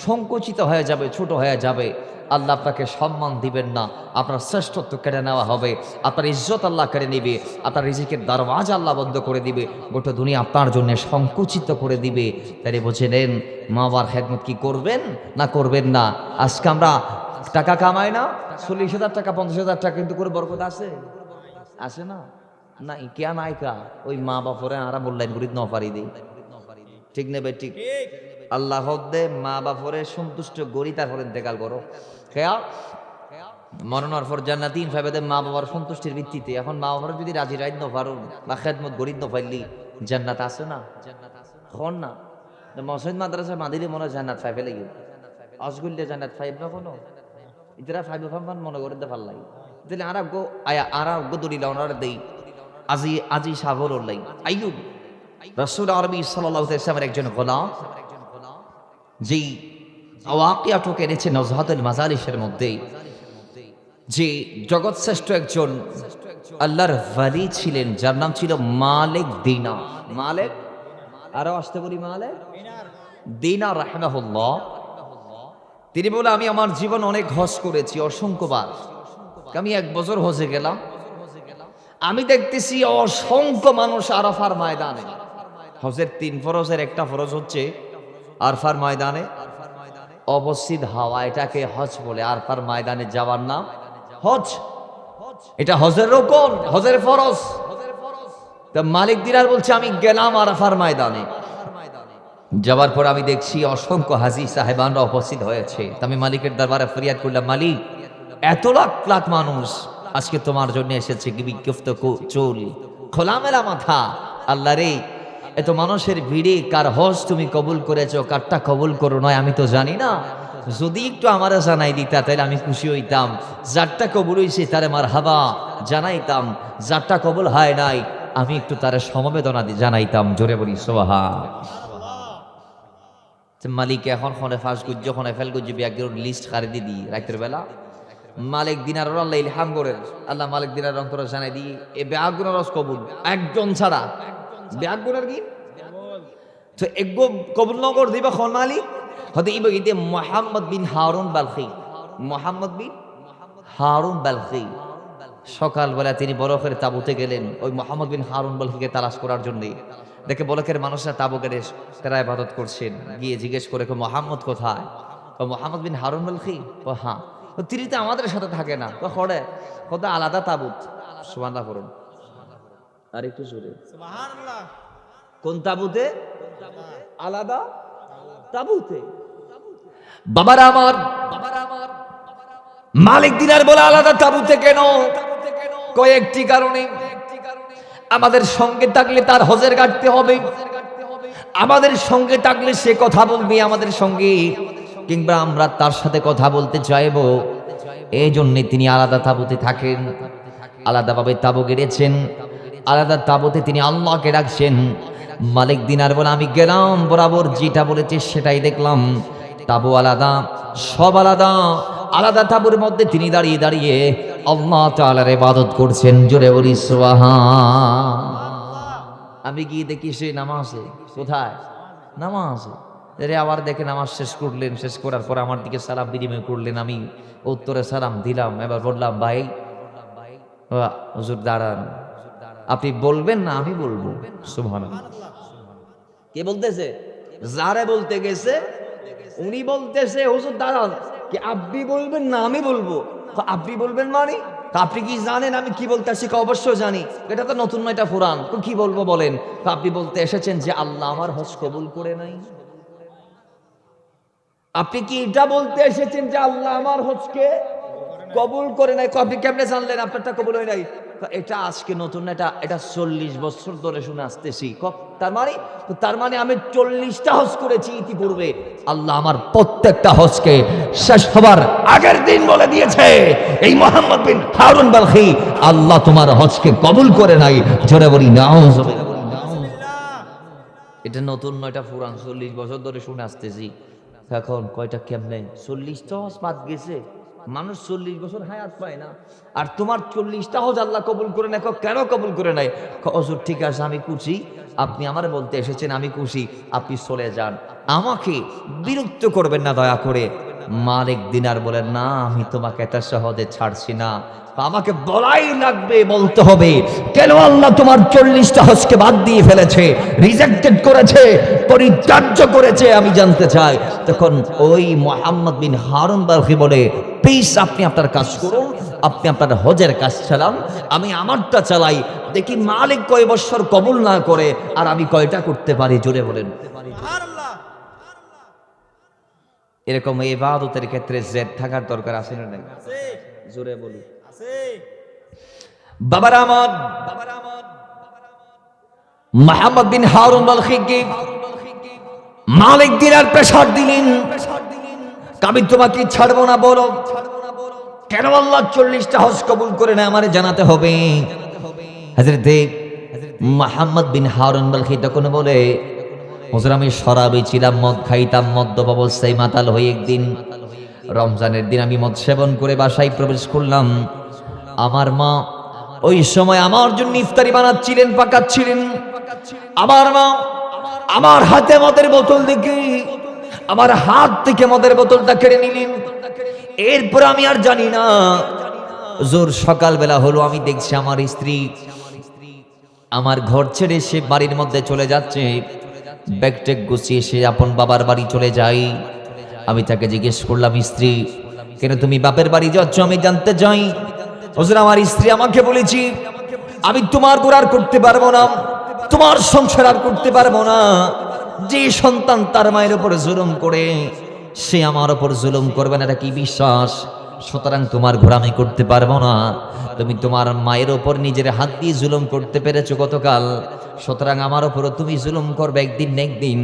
সংকুচিত হয়ে যাবে, ছোট হয়ে যাবে। আল্লাহ আপনাকে সম্মান দিবেন না, আপনার শ্রেষ্ঠত্ব কেড়ে নেওয়া হবে, আপনার ইজ্জত আল্লাহ কেড়ে নেবে, আপনার রিজিকের দরওয়াজা আল্লাহ বন্ধ করে দিবে, গোটা দুনিয়া আপনার জন্য সংকুচিত করে দিবে। তাই বুঝে নেন, মা বাবার খেদমত কি করবেন না করবেন না? আজকে আমরা টাকা কামাই না, 40,000 টাকা 50,000 টাকা, কিন্তু করে বরকত আছে? আসে না? না ইয়া নায়িকা ওই মা বাপরে আরা বললেন গরিব নফারি দেই, ঠিক নেবে? ঠিক। আল্লাহ দে মা বাপরে সন্তুষ্ট গরি, তারপরে ইন্তেকাল করো। খেয়া মরণের পর জান্নাতিন ফাইবাদে মা বাবার সন্তুষ্টির ভিত্তিতে। এখন মা বাবার যদি রাজি রাইত নফারুন বা খেদমত গরিব নফাইলি জান্নাত আছে না? খন না মসজিদ মাদ্রাসা মাদিলে মনে জান্নাত ফাইবে লাগি, অসগুল্লে জান্নাত ফাইব না কোনো ইতরা ফাইব ফান মনে করে দে ভাল লাগে। তাহলে আর গো আয়া আর গো দড়িলা ওনারা দেই আজি আজি সাগর লাই আইয়ুব রাসূল আরবি সাল্লাল্লাহু আলাইহি ওয়াসাল্লামের একজন গোলাম, যেই ওয়াকিয়াটুক এনেছে নজহাতুল মাজালিসের মধ্যে, যে জগৎ শ্রেষ্ঠ একজন আল্লাহর ওয়ালি ছিলেন, যার নাম ছিল মালিক দিনার। মালিক, আরো আসতে বলি, মালিক দিনার রাহিমাহুল্লাহ। তিনি বলে, আমি আমার জীবন অনেক হজ করেছি, অসংখ্যবার। আমি 1 বছর হজে গেলাম, আমি দেখতেছি অসংখ্য মানুষ আরাফার ময়দানে। হজের 3 ফরজের একটা ফরজ হচ্ছে আরাফার ময়দানে অবস্থিত হওয়া, এটাকে হজ বলে। আরাফার ময়দানে যাওয়ার নাম হজ, এটা হজের রকম, হজের ফরজ। তা মালিক দিনার বলছে, আমি গেলাম আরাফার ময়দানে, যাওয়ার পর আমি দেখছি অসংখ্য হাজী সাহেবানরা উপস্থিত হয়েছে। আমি মালিকের দরবারে ফরিয়াদ করলাম, মালিক এত লাখ লাখ মানুষ আজকে তোমার জন্য এসেছে, কি বিক্ষিপ্ত চুল, খোলামেলা মাথা, আল্লাহ রে এত মানুষের ভিড়ে কার হজ তুমি কবুল করেছো, কারটা কবুল করো নয় আমি তো জানি না। যদি একটু আমারে জানাই দিতা তাহলে আমি খুশি হইতাম। যারটা কবুল হইছে তারে মারহাবা জানাইতাম, যারটা কবুল হয় নাই আমি একটু তারে সমবেদনা জানাইতাম। জোরে বলি সুবহান। মালিক এখন ফোনে ফাঁস গুজ্জ, ফোনে ফেল গুজ্জ বিয়াগের লিস্ট খারিদি দিই রাতের বেলা। মালিক দিনার আল্লাহ ইলহাম করেন, আল্লাহ মালিক দিনার অন্তরে জানাই দিই এ ব্যাগুনের রস কবুল একজন ছাড়া। ব্যাগুনের কি তো এগো কবুল নগর দিবা খন মালিক হতে ইব ইদে মুহাম্মদ বিন হারুন বালখি। মুহাম্মদ বিন হারুন বালখি সকালবেলা তিনি বরফের তাঁবুতে গেলেন ওই মুহাম্মদ বিন হারুন বালখিকে তালাশ করার জন্যে। দেখে বলকের মানুষরা তাঁবু কেটে তারা ইবাদত করছেন। গিয়ে জিজ্ঞেস করে মোহাম্মদ কোথায়? ও মোহাম্মদ বিন হারুন বালখি। ও হ্যাঁ। তিনি তো আমাদের সাথে থাকে না, তো খড়ে কোথায় আলাদা তাবুত। সুবহানাল্লাহ পড়ুন আর একটু জোরে সুবহানাল্লাহ। কোন তাবুতে? আলাদা তাবুতে। বাবারা আমার, মালিক দিনার বলে আলাদা তাবুতে কেন? কয়েকটি কারণে। আমাদের সঙ্গে থাকলে তার হজের কাটতে হবে, আমাদের সঙ্গে থাকলে সে কথা বলবে আমাদের সঙ্গে, কিংবা আমরা তার সাথে কথা বলতে চাইব। এই জন্যে তিনি আলাদা তাবুতে থাকেন, আলাদাভাবে তাবু গেড়েছেন, আলাদা তাবুতে তিনি আল্লাহকে রাখছেন। মালিক দিনার বলে আমি গেলাম, বরাবর যেটা বলেছে সেটাই দেখলাম। তাবু আলাদা, সব আলাদা, আলাদা তাবুর মধ্যে তিনি দাঁড়িয়ে দাঁড়িয়ে আল্লাহ তাআলার ইবাদত করছেন। জোরে বলি সুবহান। আমি গিয়ে দেখি সে নামাজে। কোথায়? নামাজে। এরে আবার দেখে নামাজ শেষ করলেন, শেষ করার পর আমার দিকে সালাম বিনিময় করলেন, আমি উত্তরে সালাম দিলাম। এবার বললাম, ভাই হুজুর দাঁড়ান, আপনি বলবেন না আমি বলবো? সুবহানাল্লাহ। কে বলতেছে? যারে বলতে গেছে উনি বলতেছে হুজুর দাঁড়ান, কি আপনি বলবেন না আমি বলবো? আপনি বলবেন মানে আপনি কি জানেন আমি কি বলতেছি? অবশ্যই জানি, এটা তো নতুন নয়, এটা পুরান। কি বলবো বলেন? আপনি বলতে এসেছেন যে আল্লাহ আমার হজ কবুল করে নাই। আপনি কি এটা বলতে এসেছেন যে আল্লাহ আমার হজকে কবুল করে নাই। আপনি কেমনে জানলেন আপনারটা কবুল হয় নাই? এটা আজকে নতুন না, এটা 40 বছর ধরে শুনে আসতেছি। তার মানে আমি 40টা হজ করেছি ইতিপূর্বে। আল্লাহ আমার প্রত্যেকটা হজকে শেষ হবার আগের দিন বলে দিয়েছে, এই মোহাম্মদ বিন হারুন বালখি, আল্লাহ তোমার হজকে কবুল করে নাই। জোরে বলি নাউজুবিল্লাহ। এটা নতুন নয়, এটা পুরান, 40 বছর ধরে শুনে আসতেছি। এখন কয়টা কেমনে 40টা হজ বাদ গেছে। মানুষ 40 বছর হায়াত পায় না, আর তোমার 40টা হজ আল্লাহ কবুল করে নাই। কেন কবুল করে নাই? হুজুর ঠিক আছে আমি খুশি, আপনি আমার বলতে এসেছেন, আমি খুশি, আপনি চলে যান, আমাকে বিরক্ত করবেন না দয়া করে। মালিক দিনার বলেন, না আমি তোমাকে এত সহজে ছাড়ছি না, আমাকে বলাই লাগবে, বলতে হবে কেন আল্লাহ তোমার 40টা হজকে বাদ দিয়ে ফেলেছে, রিজেক্টেড করেছে, পরিত্যাজ্য করেছে, আমি জানতে চাই। তখন ওই মোহাম্মদ বিন হারুন বালখি বলে, প্লিজ আপনি আপনার কাজ করুন, আপনি আপনার হজের কাজ চালান, আমি আমারটা চালাই, দেখি মালিক কয় বছর কবুল না করে আর আমি কয়টা করতে পারি। জোরে বলেন এরকম ইবাদতের ক্ষেত্রে জেদ থাকার দরকার আছে না নাই? জোরে বলি বাবার আমার মোহাম্মদ বিন হারুন বালখি মালিক দিনার প্রেসার দিলেন, আমি তোমাকে ছাড়বো না, বলো কেন আল্লাহ 40টা হজ কবুল করে না, আমারে জানাতে হবে। হযরত মোহাম্মদ বিন হারুন বালখি তখন বলে, হুজুর আমি শরাবী ছিলাম, মদ খাইতাম, মদ্যপ অবস্থায় মাতাল হয়ে একদিন রমজানের দিন আমি মদ সেবন করে বাসায় প্রবেশ করলাম। আমার মা ওই সময় আমার জন্য ইফতারি বানাচ্ছিলেন, পাকাচ্ছিলেন। আমার মা আমার হাতে মদের বোতল দেখে আমার হাত থেকে মদের বোতলটা কেড়ে নিলেন। এরপর আমি আর জানি না, জোর সকালবেলা হলো, আমি দেখছি আমার স্ত্রী আমার ঘর ছেড়ে সে বাড়ির মধ্যে চলে যাচ্ছে, ব্যাগ ট্যাগ গুছিয়ে সে আপন বাবার বাড়ি চলে যাই। আমি তাকে জিজ্ঞেস করলাম, স্ত্রী কেন তুমি বাপের বাড়ি যাচ্ছ? আমি জানতে চাই। হুজুর আমার স্ত্রী আমাকে বলেছি, আমি তোমার গোড়ার করতে পারবো না, তোমার সংসার আর করতে পারবো না। যে সন্তান তার মায়ের উপর জুলুম করে, সে আমার উপর জুলুম করবে না, এটা কি বিশ্বাস? সুতরাং তোমার ঘোড়া আমি করতে পারবো না। তুমি তোমার মায়ের ওপর নিজের হাত দিয়ে জুলুম করতে পেরেছো গতকাল, সুতরাং আমার ওপরও তুমি জুলুম করবে একদিন না একদিন।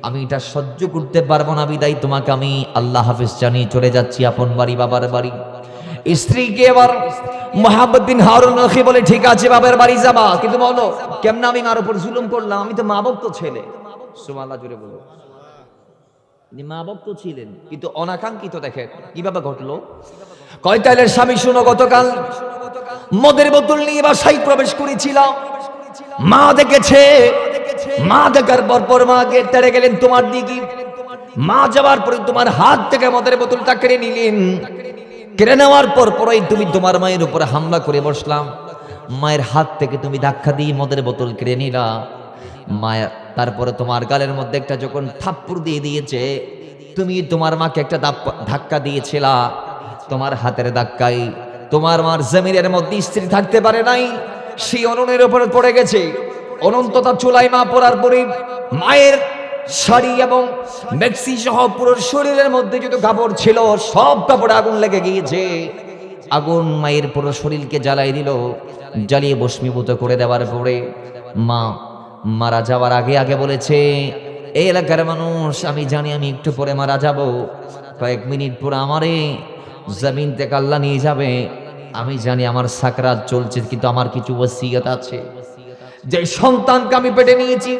আমি এটা সহ্য করতে পারবো না, বিদায় তোমাকে আমি আল্লাহ হাফেজ জানিয়ে চলে যাচ্ছি আপন বাড়ি, বাবার বাড়ি। স্ত্রীকে এবার মোহাম্মদ বিন হারুন বালখি বলে, ঠিক আছে বাবার বাড়ি যাবা, কিন্তু বলো কেমনে আমি মার উপর জুলুম করলাম? আমি তো মা ভক্ত ছেলে। সুবহানাল্লাহ জুড়ে বলো। মা ভক্ত ছিলেন কিন্তু অনাকাঙ্ক্ষিত, দেখেন কিভাবে ঘটলো। কয়তালের স্বামী শুনো, গতকাল মদের বোতল নিয়ে বাসায় প্রবেশ করেছিলাম, মা দেখেছে। মা দেখার পর মা গেট তেড়ে গেলেন তোমার দিকে। মা যাওয়ার পরে তোমার হাত থেকে মদের বোতলটা কেড়ে নিলেন। কেড়ে নেওয়ার পরই তুমি তোমার মায়ের উপরে হামলা করে বসলাম। মায়ের হাত থেকে তুমি ধাক্কা দিয়ে মদের বোতল কেড়ে নিলা। মায়া তারপরে তোমার গালের মধ্যে একটা যখন থাপ্পড় দিয়ে দিয়েছে, তুমি তোমার মাকে একটা ধাক্কা দিয়েছিলা। তোমার হাতের ধাক্কায় তোমার মার জমিনের মধ্যে স্ত্রী থাকতে পারে নাই, সেই অননের উপরে পড়ে গেছে। অনন্ততা চুলাই মা পড়ার পরে মায়ের শাড়ি এবং মেক্সি সহ পুরো শরীরের মধ্যে যত কাপড় ছিল সব কাপড়ে আগুন লেগে গিয়েছে। আগুন মায়ের পুরো শরীরকে জ্বালাই দিল। জ্বালিয়ে ভস্মীভূত করে দেওয়ার পরে মা মারা যাওয়ার আগে বলেছে, এই এলাকার মানুষ আমি জানি আমি একটু পরে মারা যাব, কয়েক মিনিট পরে আমারে জমিন থেকে আল্লাহ নিয়ে যাবে। আমি জানি আমার সাকরাত চলছে, কিন্তু আমার কিছু ওসিয়ত আছে। যে সন্তানকে আমি পেটে নিয়েছি,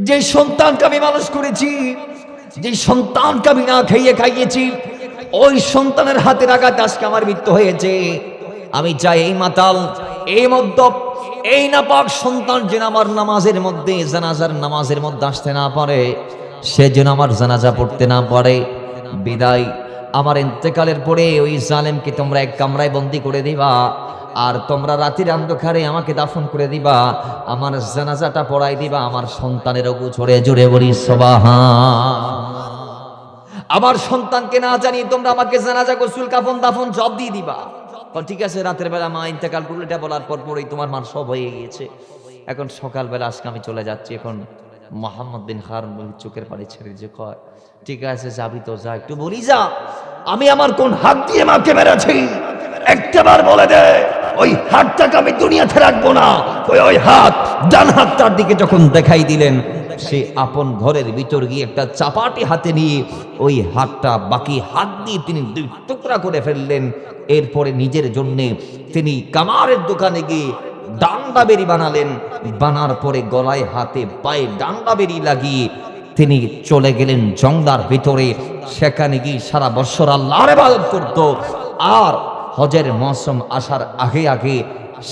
যে সন্তানকে আমি মানুষ করেছি, যে সন্তানকে আমি না খাইয়ে খাইয়েছি, ওই সন্তানের হাতের আঘাতে আজকে আমার মৃত্যু হয়েছে। আমি চাই এই মাতাল, এই মদ্যপ, এই নাপাক সন্তান যেন আমার নামাজের মধ্যে, জানাজার নামাজের মধ্যে আসতে না পারে, সে যেন আমার জানাজা পড়তে না পারে। বিদায় আমার ইন্তেকালের পরে ওই জালেমকে তোমরা এক কামরায় বন্দি করে দিবা, আর তোমরা রাতের অন্ধকারে আমাকে দাফন করে দিবা, আমার জানাজাটা পড়াই দিবা আমার সন্তানের গোছরে। জোরে বলি সুবহান। আমার সন্তানকে না জানি তোমরা আমাকে জানাজা, গোসল, কাফন, দাফন সব দিয়ে দিবা। ঠিক আছে, রাতের বেলা মা ইন্তেকাল করলো, এটা বলার পরেই তোমার মার সব হয়ে গিয়েছে। এখন সকালবেলা আজকে আমি চলে যাচ্ছি। এখন মোহাম্মদ বিন হারুন চোখের পানি ছেড়ে যে কয়, ঠিক আছে যাবি তো যা, একটু বলি যা। আমি আমার কোন হাত দিয়ে মাকে মেরেছি একটাবার বলে দে, ওই হাতটাকে আমি দুনিয়াতে রাখবো না। ওই হাত, ডান হাত তার দিকে যখন দেখাই দিলেন, সে আপন ঘরের ভিতর গিয়ে একটা চাপাটি হাতে নিয়ে ওই হাতটা বাকি হাত দিয়ে তিনি দুই টুকরা করে ফেললেন। এরপরে নিজের জন্যে তিনি কামারের দোকানে গিয়ে ডান্ডা বেরি বানালেন। বানার পরে গলায় হাতে পায়ে ডান্ডা বেরি লাগিয়ে তিনি চলে গেলেন জঙ্গলার ভিতরে। সেখানে গিয়ে সারা বছর আল্লাহর ইবাদত করত। আর হজের মৌসুম আসার আগে আগে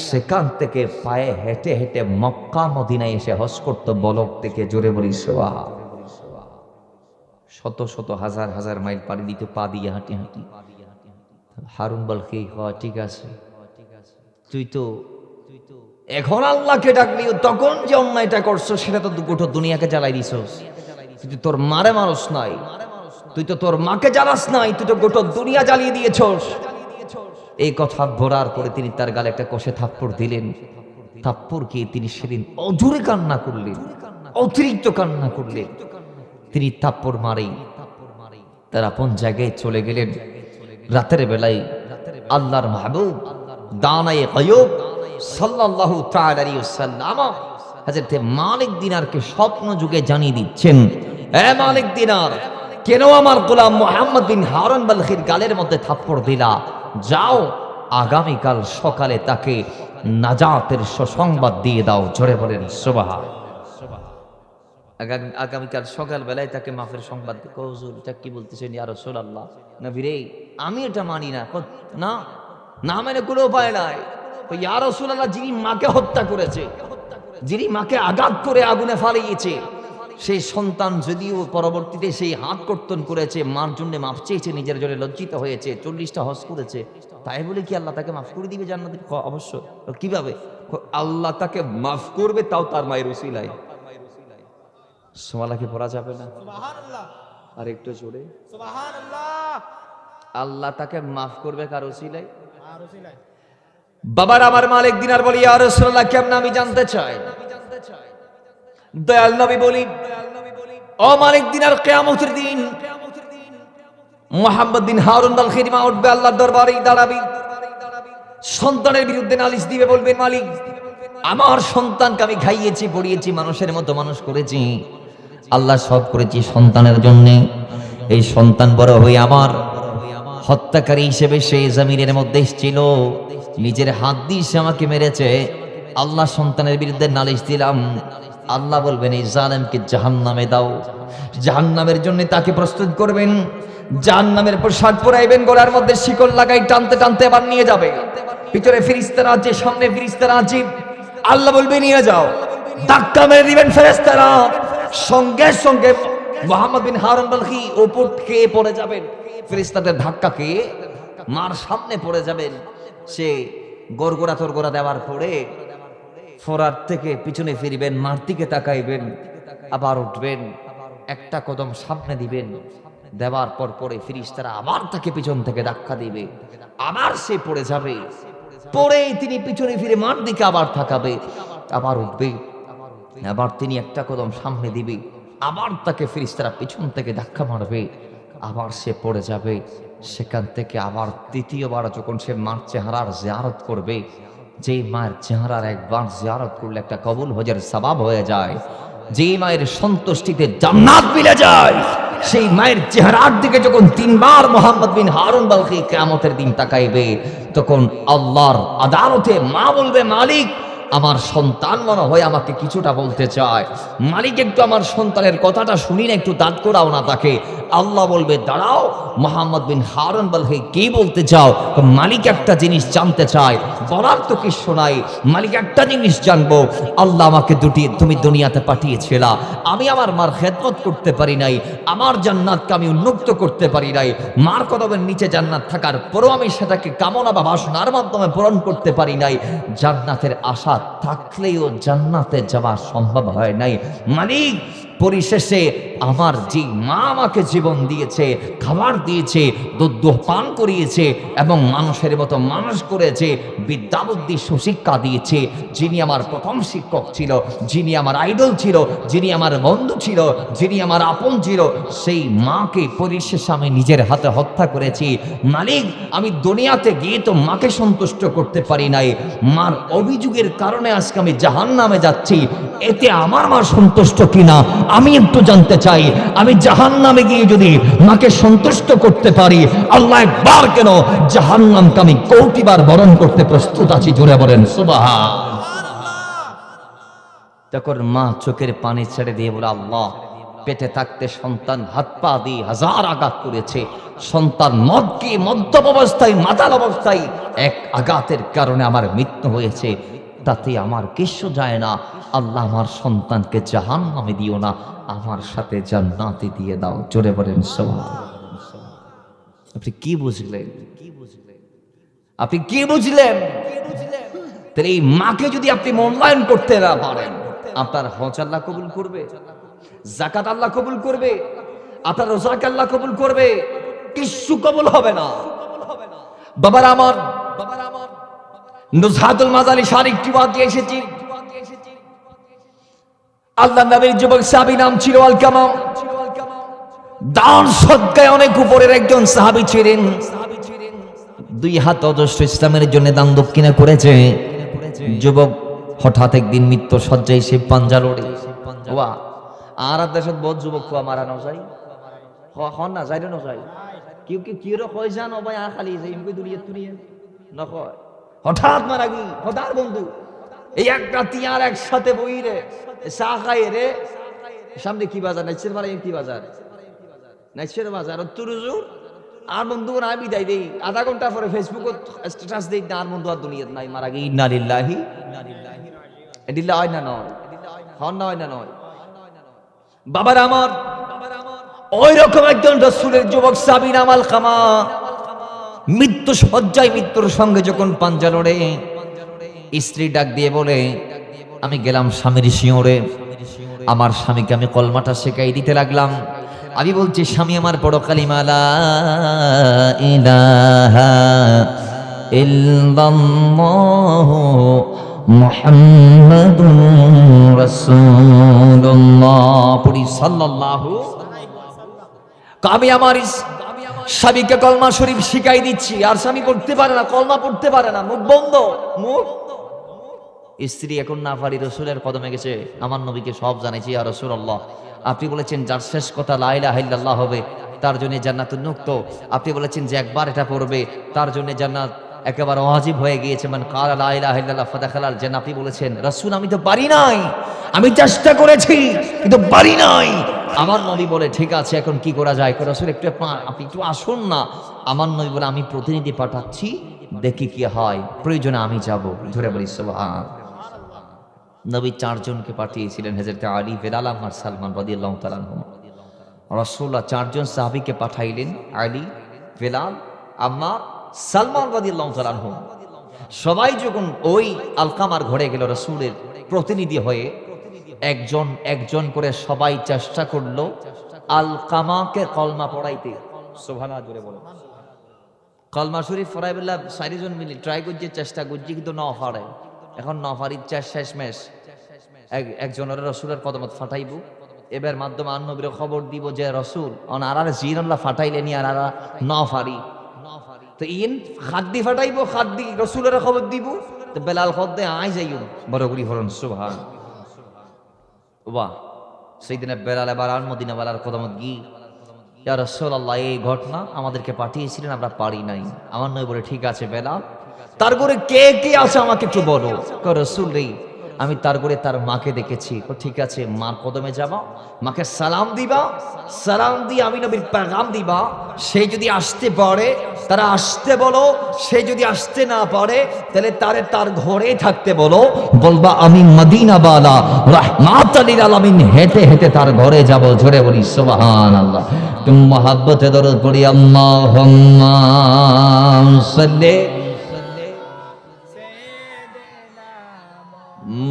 সেখান থেকে পায়ে হেঁটে হেঁটে মক্কা মদিনায় এসে হজ করতো বলক থেকে। জোরে বলি সুবহান। শত শত হাজার হাজার মাইল পাড়ি দিত পা দিয়ে হাঁটি হাঁটি। হারুন বলকে ঠিক আছে, তুই তো এখন আল্লাহকে ডাকলিও তখন যে অন্যায়টা করছো সেটা তো গোটা দুনিয়াকে জ্বালাই দিছস। তুই তোর মারে মানুষ নাই, তুই তো তোর মাকে জ্বালাস নাই, তুই তো গোটা দুনিয়া জ্বালিয়ে দিয়েছস। এই কথা বলার পরে তিনি তার গালে একটা কষে থাপ্পড় দিলেন। থাপ্পড় খেয়ে তিনি সেদিন অজুরে কান্না করলেন, অতিরিক্ত কান্না করলেন। তিনি থাপ্পড় মারেই তার আপন জায়গায় চলে গেলেন। রাতের বেলায় আল্লাহর মাহবুব দানায়ে গায়ব সাল্লাল্লাহু তাআলা আলাইহি ওয়াসাল্লাম হযরত মালিক দিনারকে স্বপ্ন যুগে জানিয়ে দিচ্ছেন, এ মালিক দিনার, কেন আমার গোলাম মুহাম্মদ বিন হারুন বালখির গালের মধ্যে থাপ্পড় দিলা? যাও আগামীকাল সকালে তাকে নাজাতের সুসংবাদ দিয়ে দাও। জোরে বলেন সুবহান। আগামীকাল সকাল বেলায় তাকে মাফের সংবাদ। হুজুর এটা কি বলতেছেন ইয়া রাসূলুল্লাহ? নবী রে, আমি এটা মানি না। না না মানে কোনো উপায় নাই। ইয়া রাসূলুল্লাহ, যিনি মাকে হত্যা করেছে, যিনি মাকে আঘাত করে আগুনে ফালিয়েছে, সেই সন্তান যদিও পরবর্তীতে সেই হাত কর্তন করেছে, মার জন্য মাফ চেয়েছে, নিজের জন্য লজ্জিত হয়েছে, 40টা হজ করেছে, তাই বলে কি আল্লাহ তাকে মাফ করে দিবে জান্নাতে? অবশ্য। কিভাবে আল্লাহ তাকে মাফ করবে? তাও তার মায়ের উসিলায়। সুবহানাল্লাহ কি পড়া যাবে না? সুবহানাল্লাহ। আর একটু জোরে সুবহানাল্লাহ। আল্লাহ তাকে মাফ করবে কার উসিলায়? আর উসিলায়। বাবার আমার মালিক দিনার বলি, ইয়া রাসূলুল্লাহ কেমন আমি জানতে চাই। দয়াল নবী বলি, ও মালিক দিনার, কিয়ামতের দিন মুহাম্মদ বিন হারুন বালখির মা উঠবে আল্লাহর দরবারে, দাঁড়াবে, সন্তানের বিরুদ্ধে নালিশ দিবে, বলবে মালিক আমার সন্তানকে আমি খাইয়েছি, পড়িয়েছি, মানুষের মতো মানুষ করেছি, আল্লাহ সব করেছি সন্তানের জন্য। এই সন্তান বড় হয়ে আমার হত্যাকারী হিসেবে সে জমিনের মধ্যে ছিল, নিজের হাত দিয়ে সে আমাকে মেরেছে, আল্লাহ সন্তানের বিরুদ্ধে নালিশ দিলাম। আল্লাহ বলবেন এই জালেমকে জাহান্নামে দাও। জাহান্নামের জন্য তাকে প্রস্তুত করবেন, জাহান্নামের পোশাক পরাইবেন, গলার মধ্যে শিকল লাগাই টানতে টানতে আবার নিয়ে যাবে। ভিতরে ফেরেশতারা আছে, সামনে ফেরেশতারা আছে। আল্লাহ বলবে নিয়ে যাও, ধাক্কা মেরে দিবেন ফেরেশতারা, সঙ্গে সঙ্গে মুহাম্মদ বিন হারুন বালখি উপর খেয়ে পড়ে যাবেন। ফেরেশতাদের ধাক্কা খেয়ে মার সামনে পড়ে যাবেন। সে গড়গড়া তরগড়া দেওয়ার পরে ফোরার থেকে পিছনে ফিরবেন, মার দিকে তাকাইবেন, আবার উঠবেন, একটা কদম সামনে দিবেন, দেওয়ার পর পরে ফেরেশতারা আবার তাকে পিছন থেকে ধাক্কা দিবে, আবার সে পড়ে যাবে। পরে তিনি পিছনে ফিরে মার দিকে আবার তাকাবে, আবার উঠবে, আবার তিনি একটা কদম সামনে দিবে, আবার তাকে ফেরেশতারা পিছন থেকে ধাক্কা মারবে, আবার সে পড়ে যাবে। সেখান থেকে আবার তৃতীয়বার যখন সে মার চেহারার জিয়ারত করবে, যেই মায়ের চেহারার একবার জিয়ারত করলে একটা কবুল হজের সওয়াব হয়ে যায়, যেই মায়ের সন্তুষ্টিতে জান্নাত মিলে যায়, সেই মায়ের চেহারার দিকে যখন 3 বার মুহাম্মদ বিন হারুন বালখি কিয়ামতের দিন তাকাইবে, তখন আল্লাহর আদালতে মা বলবে, মালিক আমার সন্তান মনে হয় আমাকে কিছুটা বলতে চায়, মালিক একটু আমার সন্তানের কথাটা শুনি না, একটু দাঁত করাও না তাকে। আল্লাহ বলবে, দাঁড়াও, মুহাম্মদ বিন হারুন বালখি কি বলতে চাও? মালিক একটা জিনিস জানতে চায়, বলার তো কি শোনাই, মালিক একটা জিনিস জানবো, আল্লাহ আমাকে তুমি দুনিয়াতে পাঠিয়েছিলা, আমি আমার মার খেদমত করতে পারি নাই, আমার জান্নাতকে আমি উন্মুক্ত করতে পারি নাই, মার কদমের নিচে জান্নাত থাকার পরও আমি সেটাকে কামনা বা বাসনার মাধ্যমে পূরণ করতে পারি নাই, জান্নাতের আশা থাকলেও জান্নাতে যাওয়া সম্ভব হয় নাই। মালিক পরিশেষে আমার যে মা আমাকে জীবন দিয়েছে, খাবার দিয়েছে, দুধ পান করিয়েছে এবং মানুষের মতো মানুষ করেছে, বিদ্যা বুদ্ধি সুশিক্ষা দিয়েছে, যিনি আমার প্রথম শিক্ষক ছিল, যিনি আমার আইডল ছিল, যিনি আমার বন্ধু ছিল, যিনি আমার আপন ছিল, সেই মাকে পরিশেষে আমি নিজের হাতে হত্যা করেছি। মালিক, আমি দুনিয়াতে গিয়ে তো মাকে সন্তুষ্ট করতে পারি নাই, মার অভিযোগের কারণে আজকে আমি জাহান্নামে যাচ্ছি। এতে আমার মা সন্তুষ্ট কিনা আমি একটু জানতে চাই। আমি জাহান্নামে গিয়ে যদি মাকে সন্তুষ্ট করতে পারি, আল্লাহ একবার কেন জাহান্নামকে আমি কোটিবার বরণ করতে প্রস্তুত আছি। জোরে বলেন সুবহান। তখন মা চোখের পানি ছেড়ে দিয়ে বলে, আল্লাহ, পেটে থাকতে সন্তান হাত পা দিয়ে হাজার আঘাত করেছে, সন্তান মদ্যপ অবস্থায়, মাতাল অবস্থায় এক আঘাতের কারণে আমার মৃত্যু হয়েছে, তাতে আমার কিছু যায় না। আল্লাহ, আমার সন্তানকে জাহান্নামে দিও না, আমার সাথে জান্নাতে দিয়ে দাও। জোরে বলেন সুবহান। আপনি কি বুঝলেন? আপনি কি বুঝলেন? তাহলে এই মাকে যদি আপনি মূল্যায়ন করতে না পারেন, আপনার হজ আল্লাহ কবুল করবে? যাকাত আল্লাহ কবুল করবে? আপনার রোজাকে আল্লাহ কবুল করবে? কিছু কবুল হবে না। বাবার আমার নুজহাতুল মাজালি শারিকটি বাকি এসেছি। আল্লাহ নবীর যুবক সাহাবী নাম ছিল আলকামা। দান সদকায় অনেক উপরের একজন সাহাবী ছিলেন। 2 হাত অজস্র ইসলামের জন্য দান দক্ষিণা করেছে। যুবক হঠাৎ একদিন মৃত্যু সজ্জায় সে পাঞ্জা লড়ে। ওয়া আর দেশত বহুত যুবক কোয়া মারা ন যায়, হন না যায় না যায়, কেউ কি কি রে কয় জানো ভাই, আ খালি যাই এমকে দুনিয়া তুনিয়া নকয়। হঠাৎ মারা গি, হঠাৎ বন্ধু এই এক রাতি আর একসাথে বই রে চা খাই রে। সামনে কি বাজার? নাইছের মারা কি বাজার? নাইছের বাজার তুরুজুর। আর বন্ধু না বিদায় দেই, আধা ঘন্টা পরে ফেসবুকত স্ট্যাটাস দেই, আর বন্ধু আর দুনিয়াত নাই, মারা গি। ইন্না লিল্লাহি এদিল্লা হয় না নয়, হন না হয় না নয়। বাবার আমার ওই রকম একজন রাসূলের যুবক সাহাবী নাম আলকামা। মৃত্যু সজ্জায়, মৃত্যুর সঙ্গে যখন পাঞ্জা লড়ে, স্ত্রী ডাক দিয়ে বলে, আমি গেলাম স্বামীর শিওরে, আমার স্বামীকে আমি কলমাটা শেখাই দিতে লাগলাম। আমি বলছি, স্বামী আমার বড় কালিমা লা ইলাহা ইল্লাল্লাহু মুহাম্মাদুর রাসূলুল্লাহ পড়ি সাল্লাল্লাহু। আমি আমার স্বামীকে কলমা শরীফ শিখাই দিচ্ছি, আর স্বামী পড়তে পারে না, কলমা পড়তে পারে না, মুখ বন্ধ, মুখ। স্ত্রী এখন না পারি রসুলের কদমে গেছে, আমার নবীকে সব জানাইছি, ইয়া রাসূলুল্লাহ, আপনি বলেছেন যার শেষ কথা লা ইলাহা ইল্লাল্লাহ হবে তার জন্য জান্নাতুন মুক্ত। আপনি বলেছেন যে একবার এটা পড়বে তার জন্য জান্নাত একেবারে ওয়াজিব হয়ে গিয়েছে, মান কালা লা ইলাহা ইল্লাল্লাহ ফাদাখালাল জান্নাহ। আপনি বলেছেন রাসূল আমি তো পারি নাই, আমি চেষ্টা করেছি কিন্তু পারি নাই। আমার নবী বলে ঠিক আছে, এখন কি করা যায়? রাসূল একটু আপনি একটু আসুন না। আমার নবী বলে আমি প্রতিনিধি পাঠাচ্ছি, দেখি কি হয়, প্রয়োজনে আমি যাব। ধরে বলি সুবহান। নবী 4 জনকে পাঠিয়েছিলেন, হযরত আলী, বেলাল, আম্মার, সালমান রাদিয়াল্লাহু তাআলা আনহুম। রাসূলুল্লাহ 4 জন সাহাবীকে পাঠাইলেন, আলী, বেলাল, আম্মার, সালমান রাদিয়াল্লাহু তাআলা আনহুম। সবাই যখন ওই আলকামার ঘরে গেল রাসূলের প্রতিনিধি হয়ে, একজন একজন করে সবাই চেষ্টা করলো আলকামাকে কলমা পড়াইতে। সুবহানাল্লাহ জোরে বলো। কলমা শরীফ পড়াইবেলা 4 জন মিলে ট্রাই করছে, চেষ্টা করছে, কিন্তু না পারে। এখন নফারির শেষমেশ একজনের রসুলের কদমত ফাটাইব, এবার মাধ্যমে নবীর খবর দিব যে রসুল আর জিরাল্লাহ ফাটাইলে নি আর নফারি, তো ইন খাদ্দি ফাটাইব, খাদ্দি রসুলের খবর দিব। তো বেলাল খদ্দে আই যাইও বড় করি হরণ সুবহান। বাহ, সেই দিনে বেলাল এবার আর মদিনা বেলার কদমত গি, ইয়া রাসূলুল্লাহ এই ঘটনা আমাদেরকে পাঠিয়েছিলেন, আমরা পারি নাই। আমার নবী বলে ঠিক আছে বেলাল, তার ঘরে কে কে আছে আমাকে একটু বলো। রাসূল রে, আমি তার ঘরে তার মাকে দেখেছি। ঠিক আছে, মার কদমে যাবা, মাকে সালাম দিবা, সালাম দিয়ে আমি নবীর পেগাম দিবা। সে যদি আসতে পারে তারা আসতে বলো, সে যদি আসতে না পারে তাহলে তার ঘরে থাকতে বলো। বলবা আমি মদিনা বালা রাহমাতুল লিল আলামিন হেঁটে হেঁটে তার ঘরে যাব। জোরে বলি সুবহানাল্লাহ। তুমি মহব্বতে দরুদ পড়ি, আল্লাহুম্মা সাল্লি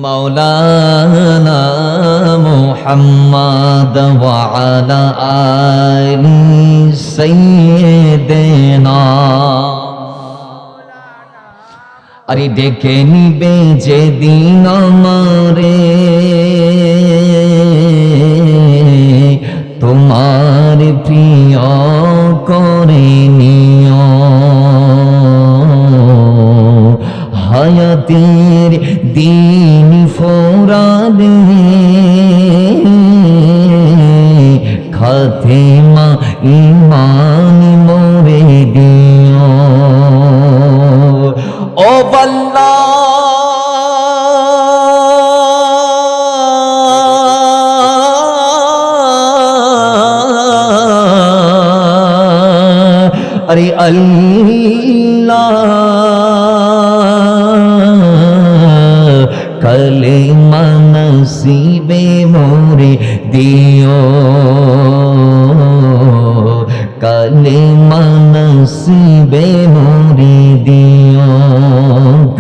মাওলানা মুহাম্মাদ ওয়া আলা আলি সাইয়্যিদিনা। আরে ডেকে নিবে যেদিন আমারে তোমার প্রিয় করে নিও, হায়াতের দিন ফোরালে খাতেমা ইমান মোরে দিও। ও আল্লাহ আরে আল্লাহ কালেমা নসিবে মোরে দিও, কালেমা নসিবে মোরে দিও,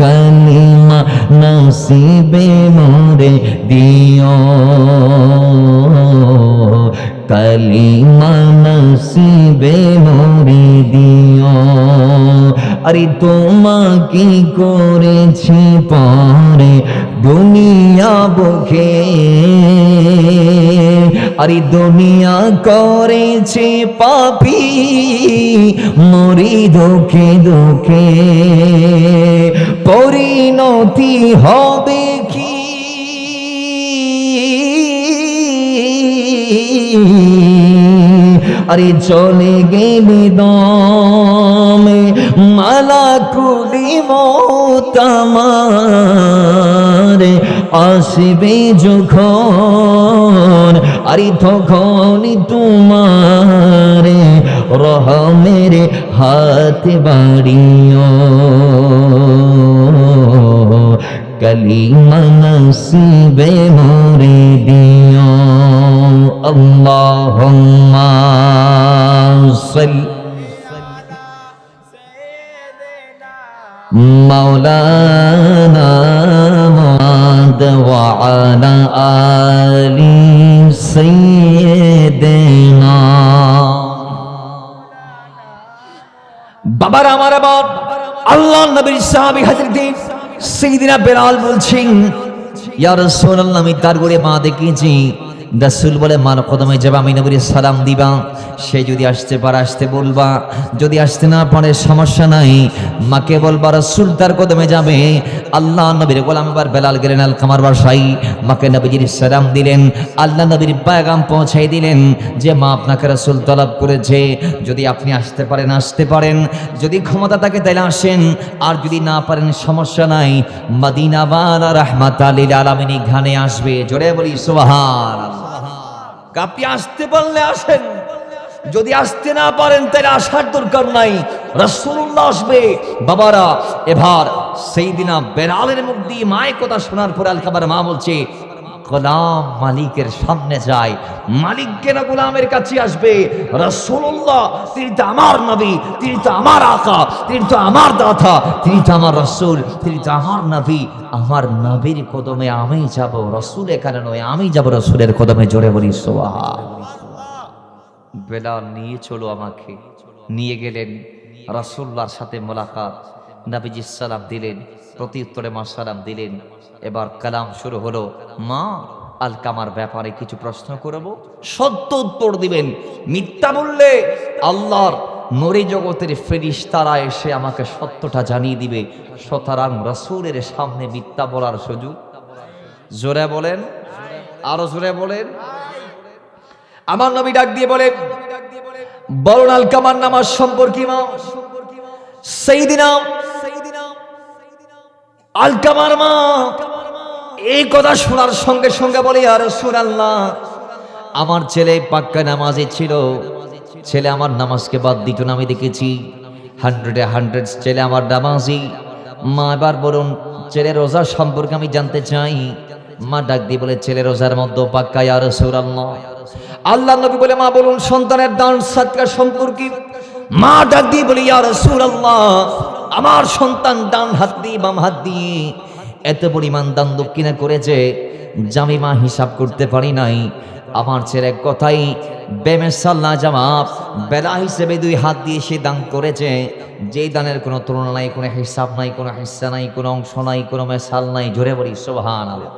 কালেমা নসিবে মোরে দিও, কালিমা নসিবে মোরে দিও। আরে তোমাকে করেছি পরে দুনিয়া বুকে, আরে দুনিয়া করেছে পাপী মরি দুঃখে দুঃখে, পরিণতি হবে কি আরে চলে গেলে দমে মালাকুলি মওত আমার আসবে যখন, আরে তখন তোমার রহমের হাত বাড়িও, কালিমা নসিবে মোরে দিও। আল্লাহুম্মা সাল্লি মাওলানা মুহাম্মদ ওয়া আলা আলি সাইয়্যিদিনা। বাবার আমার বাপ আল্লাহর নবীর সাহাবী হযরত সাইয়্যিদিনা বেলাল বলছেন, ইয়া রাসূলুল্লাহ আমি তার ঘরে মা দেখেছি, রাসূল বলে মার কদমে যাবে, আমি নবীর সালাম দিবা, সে যদি আসতে পারে আসতে বলবা, যদি আসতে না পারে সমস্যা নাই, মাকে বলবা রাসূল তার কদমে যাবে। আল্লাহ নবীর গোলাম এবার বেলাল গেলেন আলকামার বাসায়, মাকে নবীজির সালাম দিলেন, আল্লাহ নবীর পেগাম পৌঁছাই দিলেন যে মা আপনাকে রাসূল তলব করেছে, যদি আপনি আসতে পারেন আসতে পারেন, যদি ক্ষমতা থাকে তাহলে আসেন, আর যদি না পারেন সমস্যা নাই, মদিনা ওয়ালা রাহমাতাল লিল আলামিন ঘানে আসবে। জোরে বলি সুবহানাল্লাহ। আপনি আসতে পারলে আসেন, যদি আসতে না পারেন তাহলে আসার দরকার নাই, রাসূলুল্লাহ আসবে। বাবারা এবার সাইয়্যিদিনা বেলালের মুখ দিয়ে মায়ের কথা শোনার পর আলকামার মা বলছে, গোলাম মালিকের সামনে যায়, মালিক কেন গোলামের কাছে আসবে? রাসূলুল্লাহ তিনি তো আমার নবী, তিনি তো আমার আকা, তিনি তো আমার দাতা, তিনি তো আমার রাসূল, তিনি তো আমার নবী। আমার নবীর কদমে আমি যাব, রাসূল এখানে নয়, আমি যাব রাসূলের কদমে। জোরে বলি সুবহানাল্লাহ। বেলাল নিয়ে চলো আমাকে, নিয়ে গেলেন রাসূলুল্লাহর সাথে মোলাকাত, নবীজি সালাম দিলেন, প্রতি উত্তরে মা সালাম দিলেন। এবার কালাম শুরু হলো, মা আলকামার ব্যাপারে কিছু প্রশ্ন করব, সত্য উত্তর দিবেন, মিথ্যা বললে আল্লাহর নূরে জগতের ফেরেশতারা এসে আমাকে সত্যটা জানিয়ে দিবে, সুতরাং রাসূলের সামনে মিথ্যা বলার সুযোগ। জোরে বলেন, আরো জোরে বলেন। আমার নবী ডাক দিয়ে বলে, বলুন আলকামার নামাজ সম্পর্কে মা। সাইয়্যিদিনা আলকামার মা এই কথা শোনার সঙ্গে সঙ্গে বলে, ইয়া রাসূলুল্লাহ আমার ছেলে পাক্কা নামাজি ছিল, ছেলে আমার নামাজকে বাদ দিত না, আমি দেখেছি 100 ছেলে আমার নামাজি। মা এবার বলুন ছেলে রোজা সম্পর্কে আমি জানতে চাই। মা ডাক দিয়ে বলে, ছেলে রোজার মধ্যে পাক্কা ইয়া রাসূলুল্লাহ। আল্লাহ নবী বলে, মা বলুন সন্তানের দান সাদকা সম্পর্কে। মা ডাক দিয়ে বলে, ইয়া রাসূলুল্লাহ আমার সন্তান ডান হাত দিয়ে বাম হাত দিয়ে এত পরিমাণ দান দক্ষিণা করেছে জামিমা হিসাব করতে পারি নাই। আমার ছেলে এক কথাই বেমেসাল্লা জামাব বেলা হিসেবে 2 হাত দিয়ে সে দান করেছে, যেই দানের কোনো তুলনা নাই, কোনো হিসাব নাই, কোনো হিস্সা নাই, কোনো অংশ নাই, কোনো মেসাল নাই। জোরে বলি সুবহানাল্লাহ।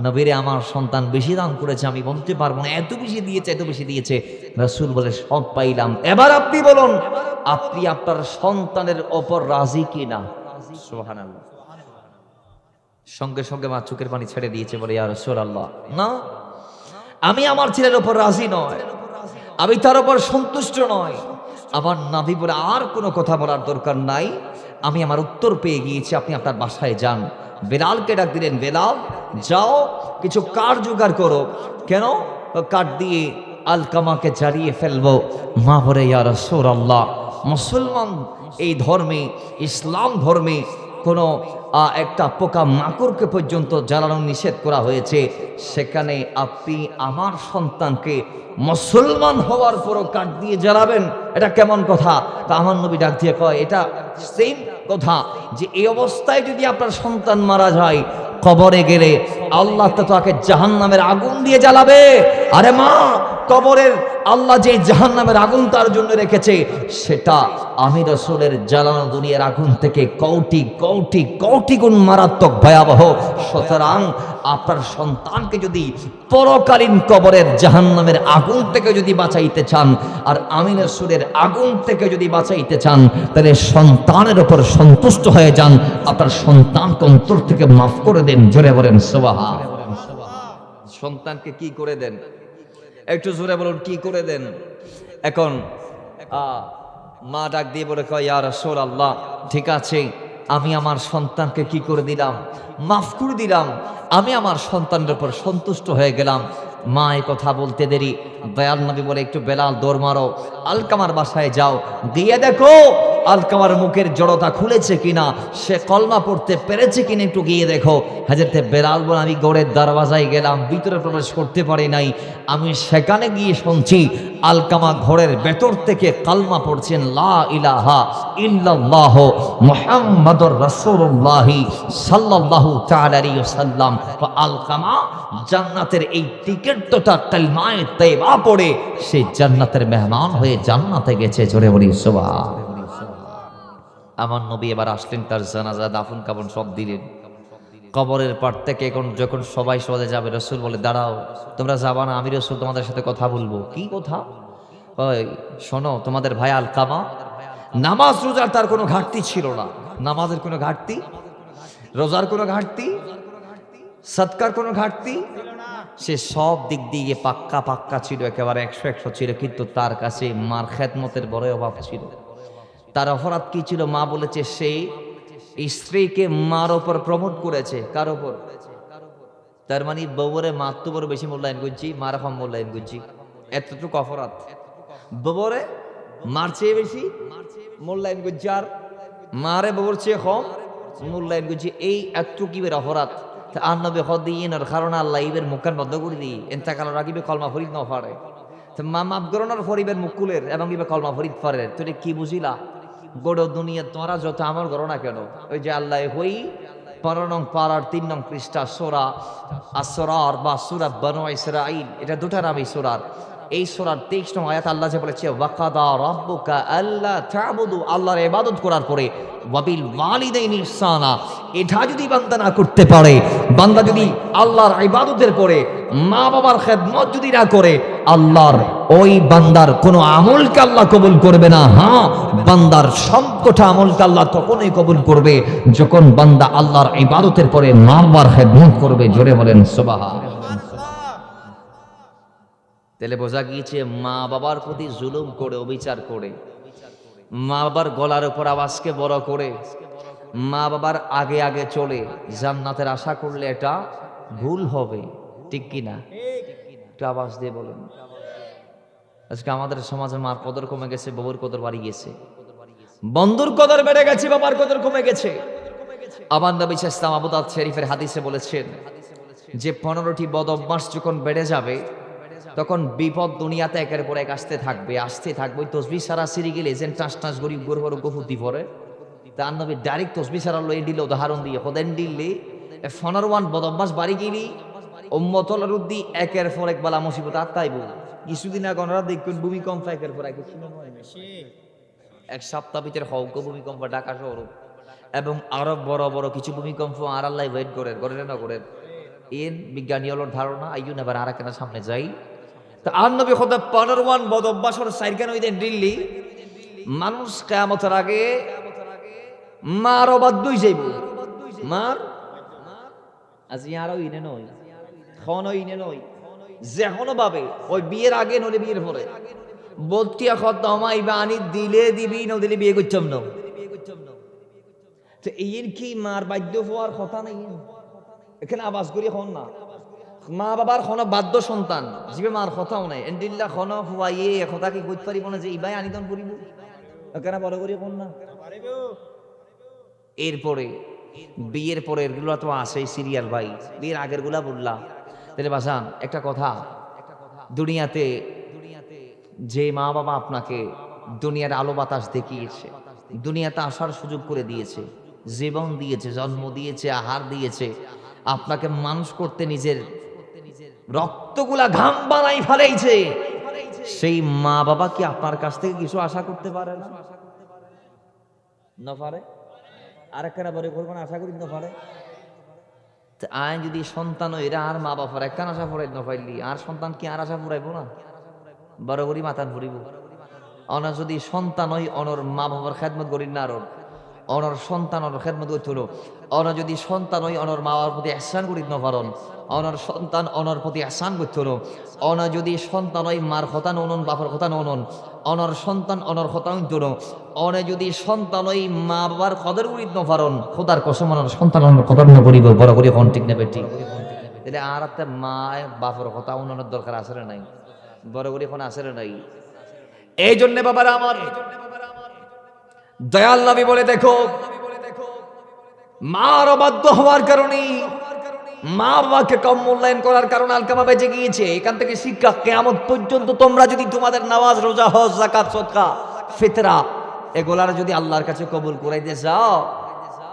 নবীরে আমার সন্তান বেশি দান করেছে, আমি বলতে পারবো না এত বেশি দিয়েছে, এত বেশি দিয়েছে। রাসূল বলে সব পাইলাম। এবার আপনি বলুন, আপনি আপনার সন্তানের ওপর রাজি কিনা? সুবহানাল্লাহ। সঙ্গে সঙ্গে মা চোখের পানি ছেড়ে দিয়েছে, বলে ইয়া রাসূলুল্লাহ, না, আমি আমার ছেলের ওপর রাজি নয়, আমি তার ওপর সন্তুষ্ট নয়। আমার নবী বলে আর কোনো কথা বলার দরকার নাই, আমি আমার উত্তর পেয়ে গিয়েছি, আপনি আপনার বাসায় যান। বেলালকে ডাক দিলেন, বেলাল যাও কিছু কাঠ জোগাড় করো। কেন? কাঠ দিয়ে আলকামাকে জ্বালিয়ে ফেলবো। মা বলে ইয়া রাসূলুল্লাহ, মুসলমান এই ধর্মে, ইসলাম ধর্মে কোনো একটা পোকা মাকড়কে পর্যন্ত জ্বালানো নিষেধ করা হয়েছে, সেখানে আপনি আমার সন্তানকে মুসলমান হওয়ার পরও কাঠ দিয়ে জ্বালাবেন, এটা কেমন কথা? তা আমার নবী ডাক দিয়ে কয়, এটা সেম কথা যে এই অবস্থায় যদি আপনার সন্তান মারা যায়, কবরে গেলে আল্লাহ তো তাকে জাহান্নামের আগুন দিয়ে জ্বালাবে। আরে মা, কবরের আল্লাহ যে জাহান্নামের আগুন তার জন্য রেখেছে, সেটা আমি রাসূলের জ্বালানো দুনিয়ার আগুন থেকে কোটি কোটি কোটি গুণ মারাত্মক ভয়াবহ। সুতরাং আপনার সন্তানকে যদি পরকালীন কবরের জাহান্নামের আগুন থেকে যদি বাঁচাইতে চান, আর আমি রাসূলের আগুন থেকে যদি বাঁচাইতে চান, তাহলে সন্তানের উপর সন্তুষ্ট হয়ে যান, আপনার সন্তানকে অন্তর থেকে মাফ করে দেন। জোরে বলেন সুবহানাল্লাহ। সন্তানকে কি করে দেন? একটু জোরে বলুন, কি করে দেন? এখন মা ডাক দিয়ে বলে কয়, ইয়া রাসূলুল্লাহ, ঠিক আছে, আমি আমার সন্তানকে কি করে দিলাম? মাফ করে দিলাম, আমি আমার সন্তানের উপর সন্তুষ্ট হয়ে গেলাম। মা এই কথা বলতে দেরি দয়াল নবী বলে, একটু বেলাল দৌড় মারো, আলকামার বাসায় যাও, গিয়ে দেখো আলকামার মুখের জড়তা খুলেছে কিনা, সে কলমা পড়তে পেরেছে কিনা, একটু গিয়ে দেখো। হাজরতে বেলাল বলে, আমি গড়ের দরওয়াজায় গেলাম, ভিতরে প্রবেশ করতে পারি নাই, আমি সেখানে গিয়ে শুনছি আলকামা ঘরের ভেতর থেকে কালমা পড়ছেন, লা ইলাহা ইল্লাল্লাহ মুহাম্মাদুর রাসূলুল্লাহ সাল্লাল্লাহু তাআলা আলাইহি ওয়াসাল্লাম। আলকামা জান্নাতের এই টিকিটটা কালমায়ে তাইয়্যিবা পড়ে সে জান্নাতের মেহমান হয়ে জান্নাতে গেছে। জোরে বলি সুবহানাল্লাহ। আমার নবী এবার আসলেন, তার জানাজা দাফন কাফন সব দিলেন। কবরের পার থেকে এখন যখন সবাই সবাই যাবে, রাসূল বলে, দাঁড়াও, তোমরা যাবা না, আমি রাসূল তোমাদের সাথে কথা বলবো। কি কথা? ওই শোনো, তোমাদের ভাই আলকামা নামাজ রোজার তার কোনো ঘাটতি ছিল না, নামাজের কোনো ঘাটতি, রোজার কোনো ঘাটতি, সদকার কোনো ঘাটতি, সে সব দিক দিয়ে পাক্কা পাক্কা ছিল, একেবারে 100 ছিল, কিন্তু তার কাছে মার খেদমতের বড় অভাব ছিল। তার অপরাধ কি ছিল? মা বলেছে সে স্ত্রীকে মার ওপর প্রমোট করেছে। কার ওপর? তার মানে বউরে মার তো বড় বেশি মূল্যায়ন করছি, মার কম মূল্যায়ন করছি, এতটুকু অপরাধ। বউরে মার চেয়ে বেশি মূল্যায়ন করছি, আর মারে বউর চেয়ে কম মূল্যায়ন করছি, এই এতটুকু কিবের অপরাধ। আর নবী হদিনের কারণ আল্লাহ ইবের মুখখান বন্ধ করে দিই, এন্তাকাল রাগিবে কলমা ফরিদ ন পারে, মা মাফ করোনার ফরিবের মুখ কুলের এবং ইবে কলমা ফরিদ পারে। তুই কি বুঝিলা? গোড়ো দুনিয়া তোমরা যত আমার করো না কেন, ওই যে আল্লাহ হই 15 নং পারার 3 নং পৃষ্ঠা সূরা আস-সরার বা সূরা বনু ইসরাঈল, এটা দুটা নামই সূরার। এই সূরার 23 নং আয়াত আল্লাহ যে বলেছে, ওয়াকাদা রাব্বুকা আল্লা তা'বুদু, আল্লাহর ইবাদত করার পরে ওয়াবিল ওয়ালিদাইনি ইহসানা, এটা যদি বান্দা না করতে পারে, বান্দা যদি আল্লাহর ইবাদতের পরে মা বাবার খেদমত যদি না করে, আল্লাহর ওই বান্দার কোনো আমলকে আল্লাহ কবুল করবে না। হ্যাঁ, বান্দার সবকটা আমলকে আল্লাহ তখনই কবুল করবে যখন বান্দা আল্লাহর ইবাদতের পরে মা বাবার খেদমত করবে। জোরে বলেন সুবহানাল্লাহ। তাহলে বোঝা গিয়েছে, মা বাবার প্রতি জুলুম করে, অবিচার করে, মা বাবার গলার উপর আওয়াজকে বড় করে, মা বাবার আগে আগে চলে জান্নাতের আশা করলে এটা ভুল হবে। ঠিক কিনা? একটু আওয়াজ দিয়ে বলেন। আজকে আমাদের সমাজে মার কদর কমে গেছে, বাবুর কদর বাড়ি গেছে, বন্ধুর কদর বেড়ে গেছে, বাবার কদর কমে গেছে। আমার নবী ইসলাম আবু দাউদ শরীফের হাদিসে বলেছেন যে 15টি বদ অভ্যাস যখন বেড়ে যাবে, তখন বিপদ দুনিয়াতে একের পর এক আসতে থাকবে, আসতে থাকবে। তসবিহ সারা সিঁড়ি গেলে যেন টাস টাস গরিব গরু গফুতি পরে, তার নবী ডাইরেক্ট তসবিহ সারা লই দিলে উদাহরণ দিয়ে হদেন দিল্লি 15 বদ অভ্যাস বাড়ি গেলি উম্মতল রুদ্দি একের পর এক বালা মুসিবত আত্মাইব। কিছুদিন আগে ওনারা দেখবেন ভূমিকম্প একের পর এক এক সপ্তাহ ভিতরে হৌক ভূমিকম্প ঢাকা শহর এবং আরো বড় বড় কিছু ভূমিকম্প আর আল্লাহ ওয়েট করে না করেন। এর বিজ্ঞানী হলোর ধারণা আইয়ুন এবার আর কেন সামনে যাই। তো আর নবী খোদা 15 বদ অভ্যাসর সাইরকান ওই দিন দিল্লি মানুষ কিয়ামতের আগে মার অবাধ্যই যাইব। মার আজ ইয়ারও ইনে নয়, খনও ইনে নয়, যে কোনো ভাবে ওই বিয়ের আগে নলে বিয়ের পরে বতিয়া খতমাই বানি দিলে দিবি ন দিলে বিয়ে করছম না। তো এই কি মার বাধ্য হওয়ার কথা নাই, এখানে আওয়াজ করি হন না। মা বাবার খন বাধ্য সন্তান জিবে মার কথাও নাই এন্ডিল্লা খন হুয়াইয়ে কথা কি কইতে পারিব না যে ইবাই আনিদন করিব কেন বড় করি কোন না। এরপরে বিয়ের পরে এগুলো তো আসেই সিরিয়াল ভাই, বিয়ের আগের গুলা বললাম। তাহলে বাসান একটা কথা, দুনিয়াতে যে মা বাবা আপনাকে দুনিয়ার আলো বাতাস দেখিয়েছে, দুনিয়াতে আসার সুযোগ করে দিয়েছে, জীবন দিয়েছে, জন্ম দিয়েছে, আহার দিয়েছে, আপনাকে মানুষ করতে নিজের রক্তগুলা ঘাম বানাই ফেলেছে, সেই মা বাবা কি আপনার কাছ থেকে কিছু আশা করতে পারে না? না পারে। আরেকটা বড় করবেন আশা করি না পারে। আয় যদি সন্তান এরা আর মা বাবার একখান আশা ফুরাই না পাইলি আর সন্তান কি আর আশা ফুরাইব না? বড় করি মাথান ফুরিব। অনা যদি সন্তান ওই অনর মা বাবার খেদমত করি না আর অনর সন্তান অনর খেদমত করতে হলো। অনা যদি সন্তান ওই অনর মা বাবার প্রতি এহসান করি না পারন, অনর সন্তান অনর প্রতি এহসান করতে হলো। অনা যদি সন্তান ওই মার কথা ননন বাবার কথা ননন, অনর সন্তান অনর কথা হইতো না। অনে যদি সন্তান ওই মা বাবার কদর করি না পারন, খোদার কসম অনর সন্তান অনর কদর না করিব। বড় করি কোন ঠিক নেবে ঠিক। তাহলে আর একটা মা বাবার কথা উন্নয়নের দরকার আসলে নাই, বড় করি এখন আসলে নাই। এই জন্য বাবারা আমার দয়াল নবী বলে দেখো, মার অবাধ্য হওয়ার কারণে মা বাবাকে কম মূল্যায়ন করার কারণে আলকামা বেঁচে গিয়েছে। এখান থেকে শিক্ষা, কিয়ামত পর্যন্ত তোমরা যদি তোমাদের নামাজ, রোজা, হজ, যাকাত, সদকা, ফিতরা এগুলার যদি আল্লাহর কাছে কবুল করাইতে যাও,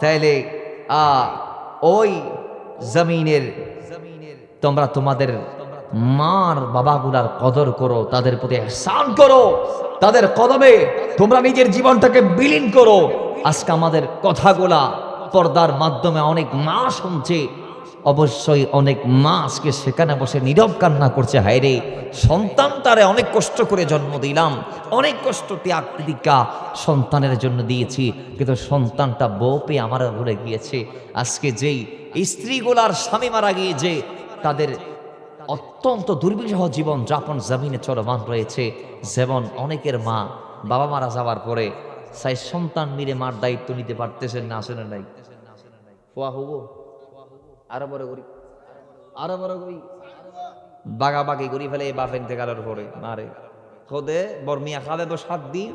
তাহলে ওই জমিনের তোমরা তোমাদের মার বাবাগুলার কদর করো, তাদের প্রতি ইহসান করো, তাদের কদমে তোমরা নিজের জীবনটাকে বিলীন করো। আজকে আমাদের কথাগুলা পর্দার মাধ্যমে অনেক মা শুনছে, অবশ্যই অনেক মা আজকে সেখানে বসে নীরব কান্না করছে, হায় রে সন্তানটারে অনেক কষ্ট করে জন্ম দিলাম, অনেক কষ্ট ত্যাগ প্রতিজ্ঞা সন্তানের জন্য দিয়েছি, কিন্তু সন্তানটা বউ পেয়ে আমার ভুলে গিয়েছে। আজকে যেই স্ত্রীগুলার স্বামী মারা গিয়েছে, তাদের অত্যন্ত দুর্বিষহ জীবন যাপন জমিনে চলমান রয়েছে। যেমন অনেকের মা বাবা মারা যাওয়ার পরে সাই সন্তান মিলে মার দায়িত্ব নিতে পারতেছেন না, আসলে নাই। ফোয়া হবো আরো বড় করি, আরো বড় করি বাগাবাগি করি ফেলে বাপেন থেকে পরে মারে খোদে বর মিয়া খাবে 7 দিন,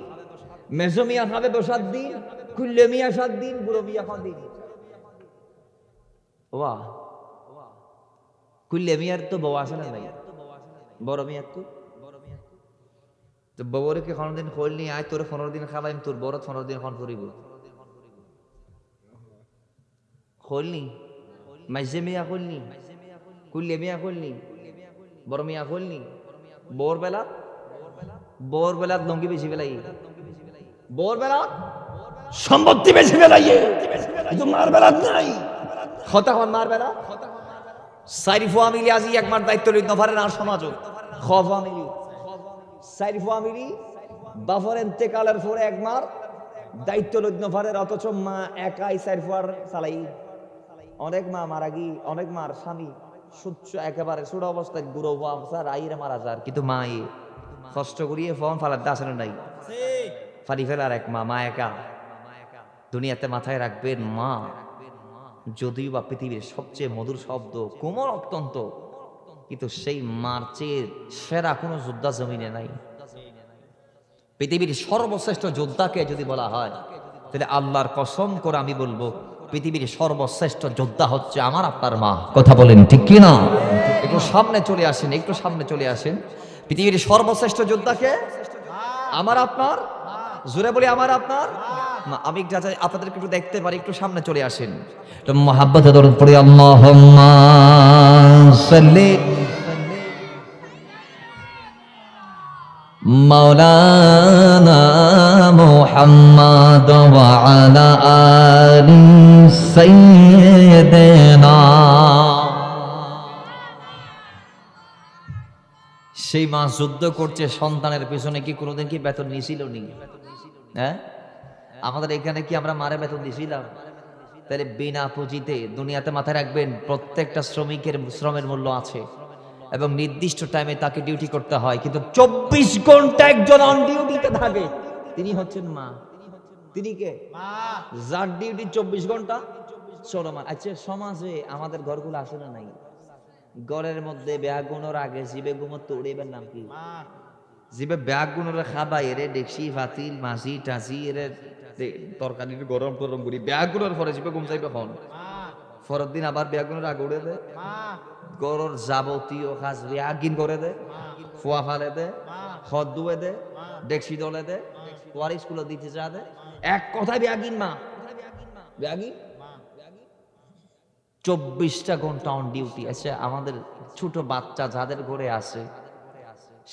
মেজো মিয়া খাবে 7 দিন, খুললে মিয়া 7 দিন, বুড়ো মিয়া 5 দিন। ওয়া কুল্লে মিয়ার তো বউ আসে না নাই, বড় মিয়ার তো বউরে কি 15 দিন খোলনি, আয় তোর 15 দিন খাবাইম, তোর বড় 15 দিন খন করিব খোলনি, মাইজে মিয়া খোলনি, কুল্লে মিয়া খোলনি, বড় মিয়া খোলনি। বোর বেলা লঙ্গি বেশি বেলাই, বোর বেলা সম্পত্তি বেশি বেলাইয়ে, কিন্তু মার বেলা নাই। কথা হন মার বেলা সাইরি ফ্যামিলি আজি একমার দায়িত্ব লইতে না পারে না সমাজও। খ ফ্যামিলি সাইরি ফ্যামিলি বাফর ইন্তেকালের পরে একমার দায়িত্ব লইতে না পারে, অথচ মা একাই সাইরি ফার চালাই। অনেক মা মারা গি, অনেক মার স্বামী সুচ্ছ একেবারে ছোট অবস্থায় বুড়ো অবস্থায় আইরে মারা যার, কিন্তু মা কষ্ট করিয়ে ফর্ম ফালার আসলে নাই ফালি ফেলার এক মা একা দুনিয়াতে। মাথায় রাখবেন, মা যদিও বা পৃথিবীর সবচেয়ে মধুর শব্দ, কোমল অত্যন্ত, কিন্তু সেই মার চেয়ে সেরা কোনো যোদ্ধা জমিনে নাই। পৃথিবীর সর্বশ্রেষ্ঠ যোদ্ধাকে যদি বলা হয়, তাহলে আল্লাহর কসম করে আমি বলবো পৃথিবীর সর্বশ্রেষ্ঠ যোদ্ধা হচ্ছে আমার আপনার মা। কথা বলেন ঠিক কি না? একটু সামনে চলে আসেন, একটু সামনে চলে আসেন। পৃথিবীর সর্বশ্রেষ্ঠ যোদ্ধাকে আমার আপনার, জোরে বলি আমার আপনার আমি একটু আপনাদেরকে একটু দেখতে পারি, একটু সামনে চলে আসেন, তো মহাব্বতে দরুদ পড়ি, আল্লাহুম্মা সাল্লি মাওলানা মুহাম্মদ ওয়া আলা আলি সাইয়্যিদিনা। সেই মা যুদ্ধ করছে সন্তানের পেছনে, কি কোনোদিন কি বেতন নিয়েছিল নি? হ্যাঁ, আমাদের এখানে কি আমরা মারে বেতন দিয়েছিলাম? তাহলে বিনা পুঁজিতে দুনিয়াতে মাথায় রাখবেন, প্রত্যেকটা শ্রমিকের শ্রমের মূল্য আছে এবং নির্দিষ্ট টাইমে তাকে ডিউটি করতে হয়, কিন্তু 24 ঘন্টা একজন অন ডিউটিতে থাকে, তিনি হচ্ছেন মা। তিনি কে? যার ডিউটি 24 ঘন্টা চলমা। আচ্ছা, সমাজে আমাদের ঘরগুলো আসে না নাই? ঘরের মধ্যে ব্যাগুনোর আগে জিবে গুমো তোড়েবেন নাম কি? জিবে ব্যাগুনোর খাবাই এরে ডেকসি ফাতিল মাছি টাছি এরে তরকারি গরম গরম করি ব্যাগুনোর পরে জিবে ঘুম যাইবে খন পরের দিন আবার ব্যাগুনোর আগে উড়ে দে, গরর যাবতীয় কাজ ব্যাগিন করে দে, ফোয়া ফালে দে, হদ দুয়ে দে, ডেকসি দলে দে, তোয়ার স্কুলে দিতে যা দে, এক কথায় ব্যাগিন মা। ব্যাগিন 24টা ঘন্টা অন ডিউটি। আচ্ছা, আমাদের ছোট বাচ্চা যাদের ঘরে আছে,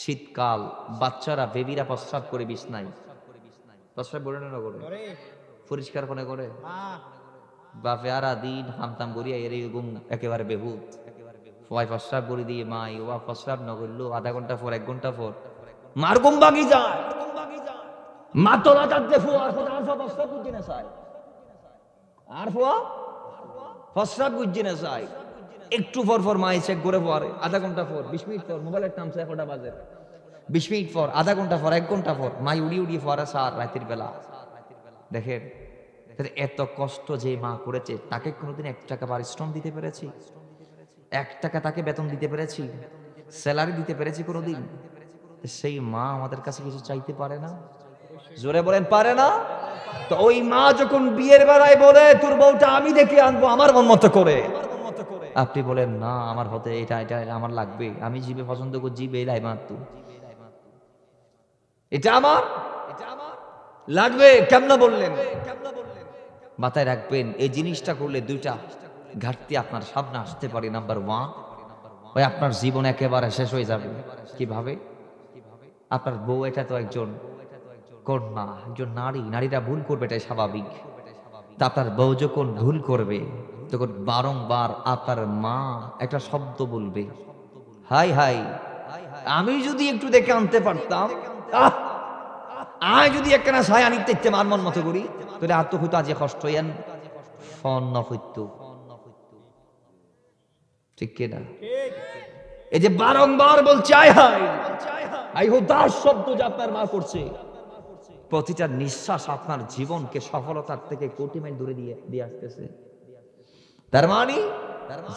শীতকাল বাচ্চারা বেবিরা প্রস্রাব করে বিছনায়, প্রস্রাব করে না করে পরিষ্কার কোনে করে বাপে আরা দিন হামতাম করিয়া এর ঘুম একেবারে বেহুত, ফয় প্রস্রাব করে দিয়ে মাই ওয়া প্রস্রাব না করলো আধা ঘন্টা পর 1 ঘন্টা পর মার ঘুম ভাগি যায়, মা তোলা যাচ্ছে ফুয়ার ফোটা আর প্রস্রাব করতে না চায়, আর ফুয়া প্রস্রাব করতে না চায়, একটু পর পর মাই চেক করে পরে আধা ঘন্টা পর 20 মিনিট পর মোবাইলের টামছে 1টা বাজে, 20 মিনিট পর আধা ঘন্টা পর 1 ঘন্টা পর মাই উড়ি উড়ি পরে সার রাতের বেলা। দেখেন এত কষ্ট যে মা করেছে, তাকে কোনোদিন 1 টাকা পারিশ্রম দিতে পেরেছি? 1 টাকা তাকে বেতন দিতে পেরেছি? স্যালারি দিতে পেরেছি কোনোদিন? সেই মা আমাদের কাছে কিছু চাইতে পারে না? জোরে বলেন পারে না? তো ওই মা যখন বিয়ের বেলায় বলে তোর বউটা আমি দেখে আনবো আমার মন মতো করে, আপনি বলেন না আমার হতে এটা এটা আমার লাগবে, আমি জিবে পছন্দ করি, জিবে এলাই মাত্র এটা আমার লাগবে, কেমন বললেন? মাথায় রাখবেন, এই জিনিসটা করলে 2টা ঘাটতি আপনার সামনে আসতে পারে। নাম্বার 1, ওই আপনার জীবন একেবারে শেষ হয়ে যাবে। কিভাবে? আপনার বউ এটা তো একজন কন্যা, একজন নারী, নারীরা ভুল করবে, এটাই স্বাভাবিক। তা আপনার বউ যখন ভুল করবে তখন বারংবার আপনার মা একটা শব্দ বলবে, হাই হাই, আমি যদি একটু দেখে আনতে পারতাম, যদি একখানা ছায়া আনিতে ইচ্ছে মান মন মতো করি, তাহলে আর তো হইতো আজ কষ্ট ইয়ান ফন হইত। ঠিক কিনা? এই যে বারংবার বলছে আয় হাই আই হতাশ শব্দ যে আপনার মা করছে, প্রতিটা নিঃশ্বাস আপনার জীবনকে সফলতার থেকে কোটি মাইল দূরে দিয়ে আসতেছে। তার মানে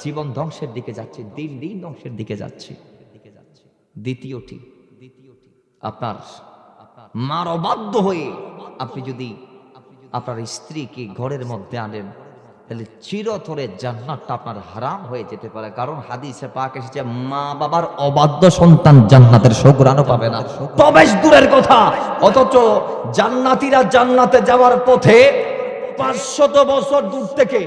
জীবন ধ্বংসের দিকে যাচ্ছে, দিন দিন ধ্বংসের দিকে যাচ্ছে। দ্বিতীয়টি, আপনার মার অবাধ্য হয়ে আপনি যদি আপনার স্ত্রীকে ঘরের মধ্যে আনেন, তাহলে চিরতরে জান্নাতটা আপনার হারাম হয়ে যেতে পারে। কারণ হাদিসে পাক এসেছে, মা বাবার অবাধ্য সন্তান জান্নাতের সুঘ্রাণও পাবে না, প্রবেশ দূরের কথা। অথচ জান্নাতীরা জান্নাতে যাওয়ার পথে 500 বছর দূর থেকে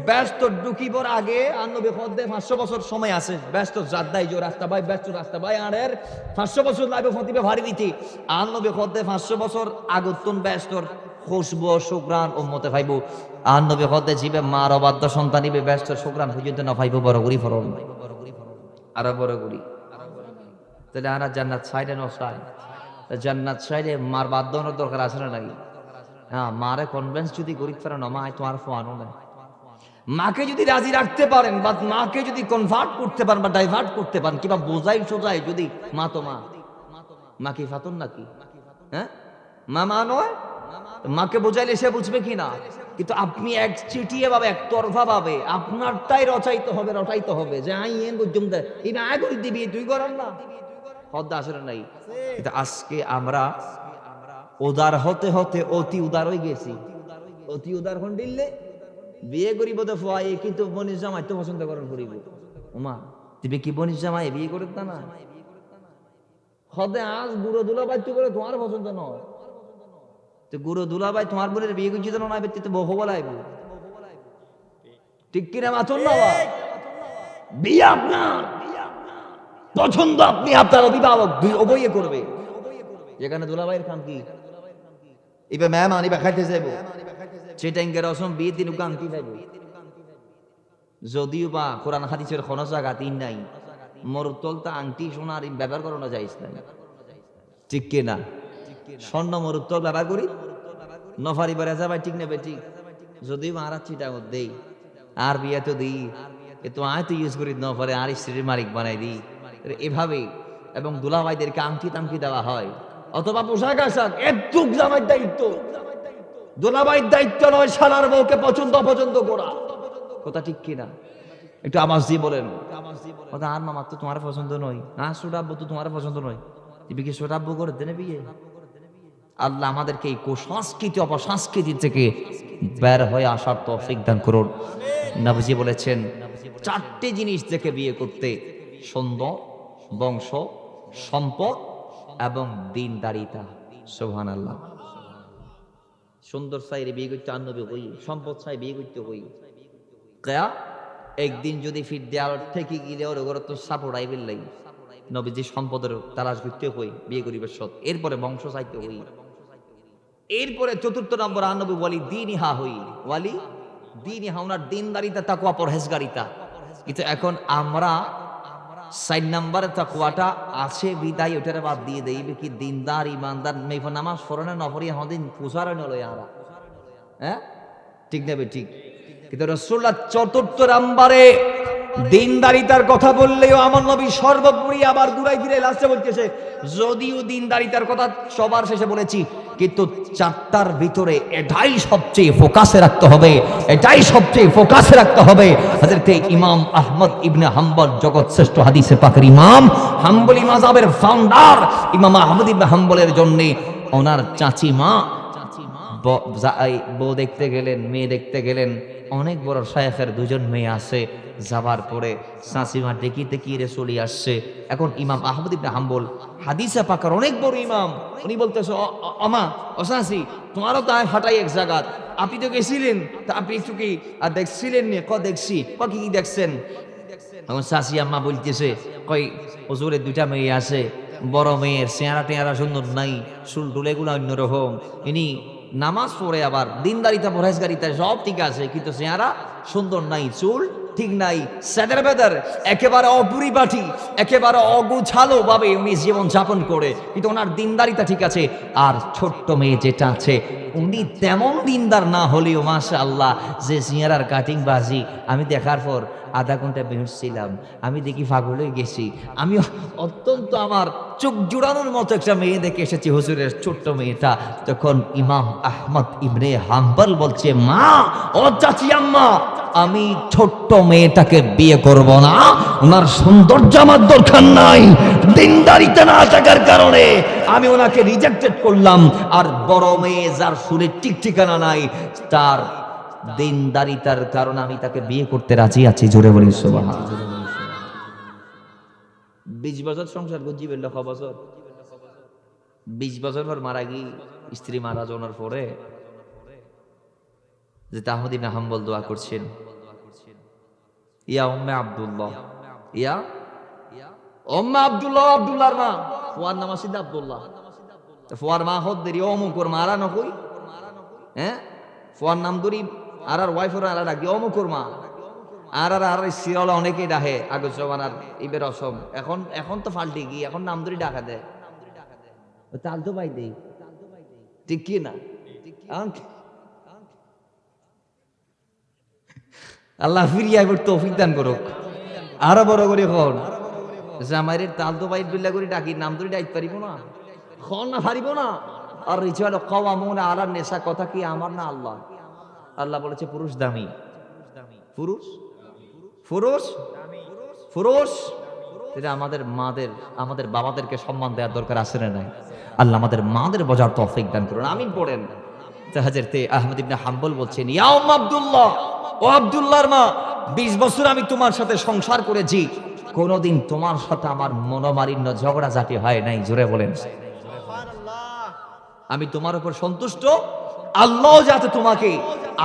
ব্যস্ত ঢুকিবার আগে আনবে পথে 500 বছর সময় আছে, ব্যস্ত জাদ্দাই যে রাস্তা ভাই, ব্যস্ত রাস্তা ভাই আনের 500 বছর লাগবে ফতিবে ভারী দিতে, আনবে পথে 500 বছর আগতুন ব্যস্তর খুশবু সুঘ্রাণ উম্মতে পাইব। আর নবী হতে জীবে মার অবাধ্য সন্তান নিবে ব্যস্ত সুঘ্রাণ পর্যন্ত না পাইব, বড় গুড়ি ফরল আরো বড় গুড়ি। তাহলে আনা জান্নাত সাইডে নসাই, জান্নাত সাইডে মার বাধ্য হওয়ার দরকার আছে না নাকি? হ্যাঁ, মারে কনভেন্স যদি গরিব ফেরা না, মা তোমার ফোয়ানো না, মাকে যদি রাজি রাখতে পারেন বা মাকে যদি কনভার্ট করতে পারেন বা ডাইভার্ট করতে পারেন, কিংবা বোঝাই সোজাই যদি মা তো মা কি ফাতুন নাকি? হ্যাঁ, মা নয়, মাকে বোঝাইলে সে বুঝবে কি না? কিন্তু আপনি এক চিঠিয়ে ভাবে, একতরফা ভাবে আপনারটাই রটাইতে হবে যে আই এন বুঝুম দে এই আয় করে দিবি, তুই করার না হদ্দা আসলে নাই। কিন্তু আজকে আমরা উদার হতে হতে অতি উদার হয়ে গেছি। অতি উদার হন দিলে বিয়ে করিব তো ফুয়াই, কিন্তু বনির জামাই তো পছন্দ করেন করিব। ওমা তুমি কি বনির জামাই বিয়ে করিব না? হদে আজ বুড়ো দুলো বাচ্চু করে তোমার পছন্দ নয়, তো গুরু দুলাভাই তোমার বোনের বিয়ে করছি তো না ব্যক্তিতে বহু বলাইব, ঠিক কিনা মাতুন না? বিয়ে আপনার পছন্দ, আপনি আপনার অভিভাবক উভয়ে করবে। যেখানে দুলাভাইয়ের কাম কি এবার মেহমান এবার খাইতে যাইব, সেটাইঙ্গের অসম বিয়ে দিন আংটি যাইব, যদিও বা কোরআন হাদিসের কোনো জায়গা তিন নাই মরুতল তা আংটি সোনার ব্যবহার করানো যায় না, ঠিক কিনা? স্বর্ণ মরুতল ব্যবহার করি নফারি বারে যাবাই, ঠিক নেবে ঠিক, যদিও আর চিটা দেই আর বিয়ে তো দিই এ তো আয় তো ইউজ করি নফারে আর স্ত্রীর মালিক বানাই দিই এভাবে। এবং দুলাভাইদেরকে আংটি তাংটি দেওয়া হয়, অথবা পোশাক আশাক, একটু জামাইয়ের দায়িত্ব, দুলাভাইয়ের দায়িত্ব নয় শালার বউকে পছন্দ অপছন্দ করা, কথা ঠিক কিনা? একটু আওয়াজ দিয়ে বলেন। কথা আর মামা তো তোমার পছন্দ নয়, আর ছোটাব্বু তো তোমার পছন্দ নয়, তুমি কি ছোটাব্বু করে দেনে বিয়ে? আল্লাহ আমাদেরকে এই কুসংস্কৃতি অপসংস্কৃতি থেকে বের হয়ে আসার তৌফিক দান করুন। নবীজি বলেছেন 4টে জিনিস থেকে বিয়ে করতে: সুন্দর, বংশ, সম্পদ এবং দিনদারিতা। সুবহানাল্লাহ। সুন্দর চাইরে বিয়ে করতে আনবি হই, সম্পদ চাই বিয়ে করতে হই, কেয়া একদিন যদি ফির দেওয়ার থেকে গিয়ে ওর ঘরে তো সাপোড়াই ফেললাই, নবীজি সম্পদের তালাশ করতে হই, বিয়ে করিবার সৎ, এরপরে বংশ চাইতে হই, এরপরে 4র্থ নম্বর আনবি ওয়ালি দিন ইহা হই, ওয়ালি দিন ইহা, ওনার দিনদারিতা, তাকওয়া, পরহেজগারিতা। কিন্তু এখন আমরা 4 নম্বরের তাকওয়াটা আছে বিদায় ওটারে বাদ দিয়ে দেই, কি দিনদার ইমানদার মেফ নামাজ পড়নে নফরি হদিন পুষারে নলো ইয়ারা, হ্যাঁ ঠিক নেবে ঠিক। কিন্তু রাসূলুল্লাহ 4র্থ নম্বরে দিনদারিতার কথা বললেও আমার নবী সর্বোপরি আবার ঘুরাই ফিরে লাস্টে বলতেছে, যদিও দিনদারিতার কথা সবার শেষে বলেছি, কিন্তু 4টার ভিতরে এটাই সবচেয়ে ফোকাসে রাখতে হবে, এটাই সবচেয়ে ফোকাসে রাখতে হবে। হযরত ইমাম আহমদ ইবনে হাম্বল, জগৎ শ্রেষ্ঠ হাদিসে পাকের ইমাম, হাম্বলি মাযহাবের ফাউন্ডার ইমাম আহমদ ইবনে হাম্বলের জন্য ওনার চাচি মা বউ দেখতে গেলেন, মেয়ে দেখতে গেলেন, অনেক বড় শায়েখের 2জন মেয়ে আছে, যাবার পরে চাচিমা দেখিতে কি রে চলে আসছে। এখন ইমাম আহমদ ইবনে হাম্বল হাদিসে পাকার অনেক বড় ইমাম, উনি বলতেছে, আমা ও চাচি তোমারও তো আয় ফাটাই এক জায়গাত, আপনি তো গেছিলেন, তা আপনি একটু কি আর দেখছিলেন নি? দেখছি। কি কি দেখছেন? এখন চাচি আম্মা বলতেছে, কই হুজুরের 2টা মেয়ে আছে, বড় মেয়ের চেহারা টেহারা সুন্দর নাই, চুল টুলেগুলো অন্যরকম, ইনি নামাজ পড়ে আবার দিনদারিতা পরহেজগারিতা সব ঠিক আছে, কিন্তু চেহারা সুন্দর নাই, চুল ঠিক নাই, সেদের বেদার একেবারে অপরিপাটি, একেবারে অগুছালো ভাবে উনি জীবন যাপন করে, কিন্তু ওনার দিনদারিতা ঠিক আছে। আর ছোট্ট মেয়ে যেটা আছে, উনি তেমন দিনদার না হলেও মাশাআল্লাহ যে চেহারার কাটিং বাজি, আমি দেখার পর আধা ঘন্টা বেরোচ্ছিলাম, আমি দেখি পাগল হয়ে গেছি। আমি অত্যন্ত আমার চোখ জুড়ানোর মতো একটা মেয়ে দেখে এসেছি, হুজুরের ছোট্ট মেয়েটা। তখন ইমাম আহমদ ইবনে হাম্বল বলছে, মা ও চাচি আম্মা, আমি ছোট্ট মেয়েটাকে বিয়ে করব না, ওনার সৌন্দর্য আমার দরকার নাই, দিনদারিতা না থাকার কারণে আমি ওনাকে রিজেক্টেড করলাম। আর বড় মেয়ে যার শুনে ঠিক ঠিকানা নাই, তার দিনদারিতার কারণে আমি তাকে বিয়ে করতে রাজি আছি। জোরে বলি সুবহানাল্লাহ। 20 বছর সংসার করছি, 6 বছর, 20 বছর পর মারা গিয়ে স্ত্রী মারা যাওয়ার পরে যে আহমদ ইবনে হাম্বল দোয়া করছেন, ইয়া উম্মে আব্দুল্লাহ, ইয়া উম্মে আব্দুল্লাহ, আব্দুল্লাহর মা, ফুয়ার নাম আছে আব্দুল্লাহ, ফুয়ার মা হদ দেরি অমুকর মারা নকই, হ্যাঁ ফুয়ার নাম ধরি আর ওয়াইফের আর ডাকি অমুকর মা, আর সিরিয়াল অনেকেই ডাকে আগের জমানার ইবের অসম, এখন তো ফাল্টে গিয়ে এখন নাম ধরি ডাকা দেয়, তাল তো পাই দেই, ঠিক কি না? আল্লাহ ফিরিয়া এবার তৌফিক দান করুক। আরো বড় করে খন জামাইরের তাল তো বাইট বিল্লা করে ডাকি নাম ধরে ডাইতে পারিব না, খন না পারিব না। আর রিচুয়াল কাওয়ামুন আলা নেশা, কথা কি আমার না আল্লাহ? আল্লাহ বলেছে পুরুষ দামি, পুরুষ পুরুষ পুরুষ। এটা আমাদের মাদের, আমাদের বাবাদেরকে সম্মান দেওয়ার দরকার আছে না নাই? আল্লাহ আমাদের মাদের বোঝার তৌফিক দান করুন, আমিন পড়েন। হযরত আহমদ ইবনে হাম্বল বলছেন, ইয়া উম্মে আব্দুল্লাহ, ও আব্দুল্লাহর মা, 20 বছর আমি তোমার সাথে সংসার করেছি, কোনোদিন তোমার সাথে আমার মনোমালিন্য ঝগড়াঝাটি হয় নাই। জোরে বলেন আমি তোমার উপর সন্তুষ্ট, আল্লাহ যাতে তোমাকে,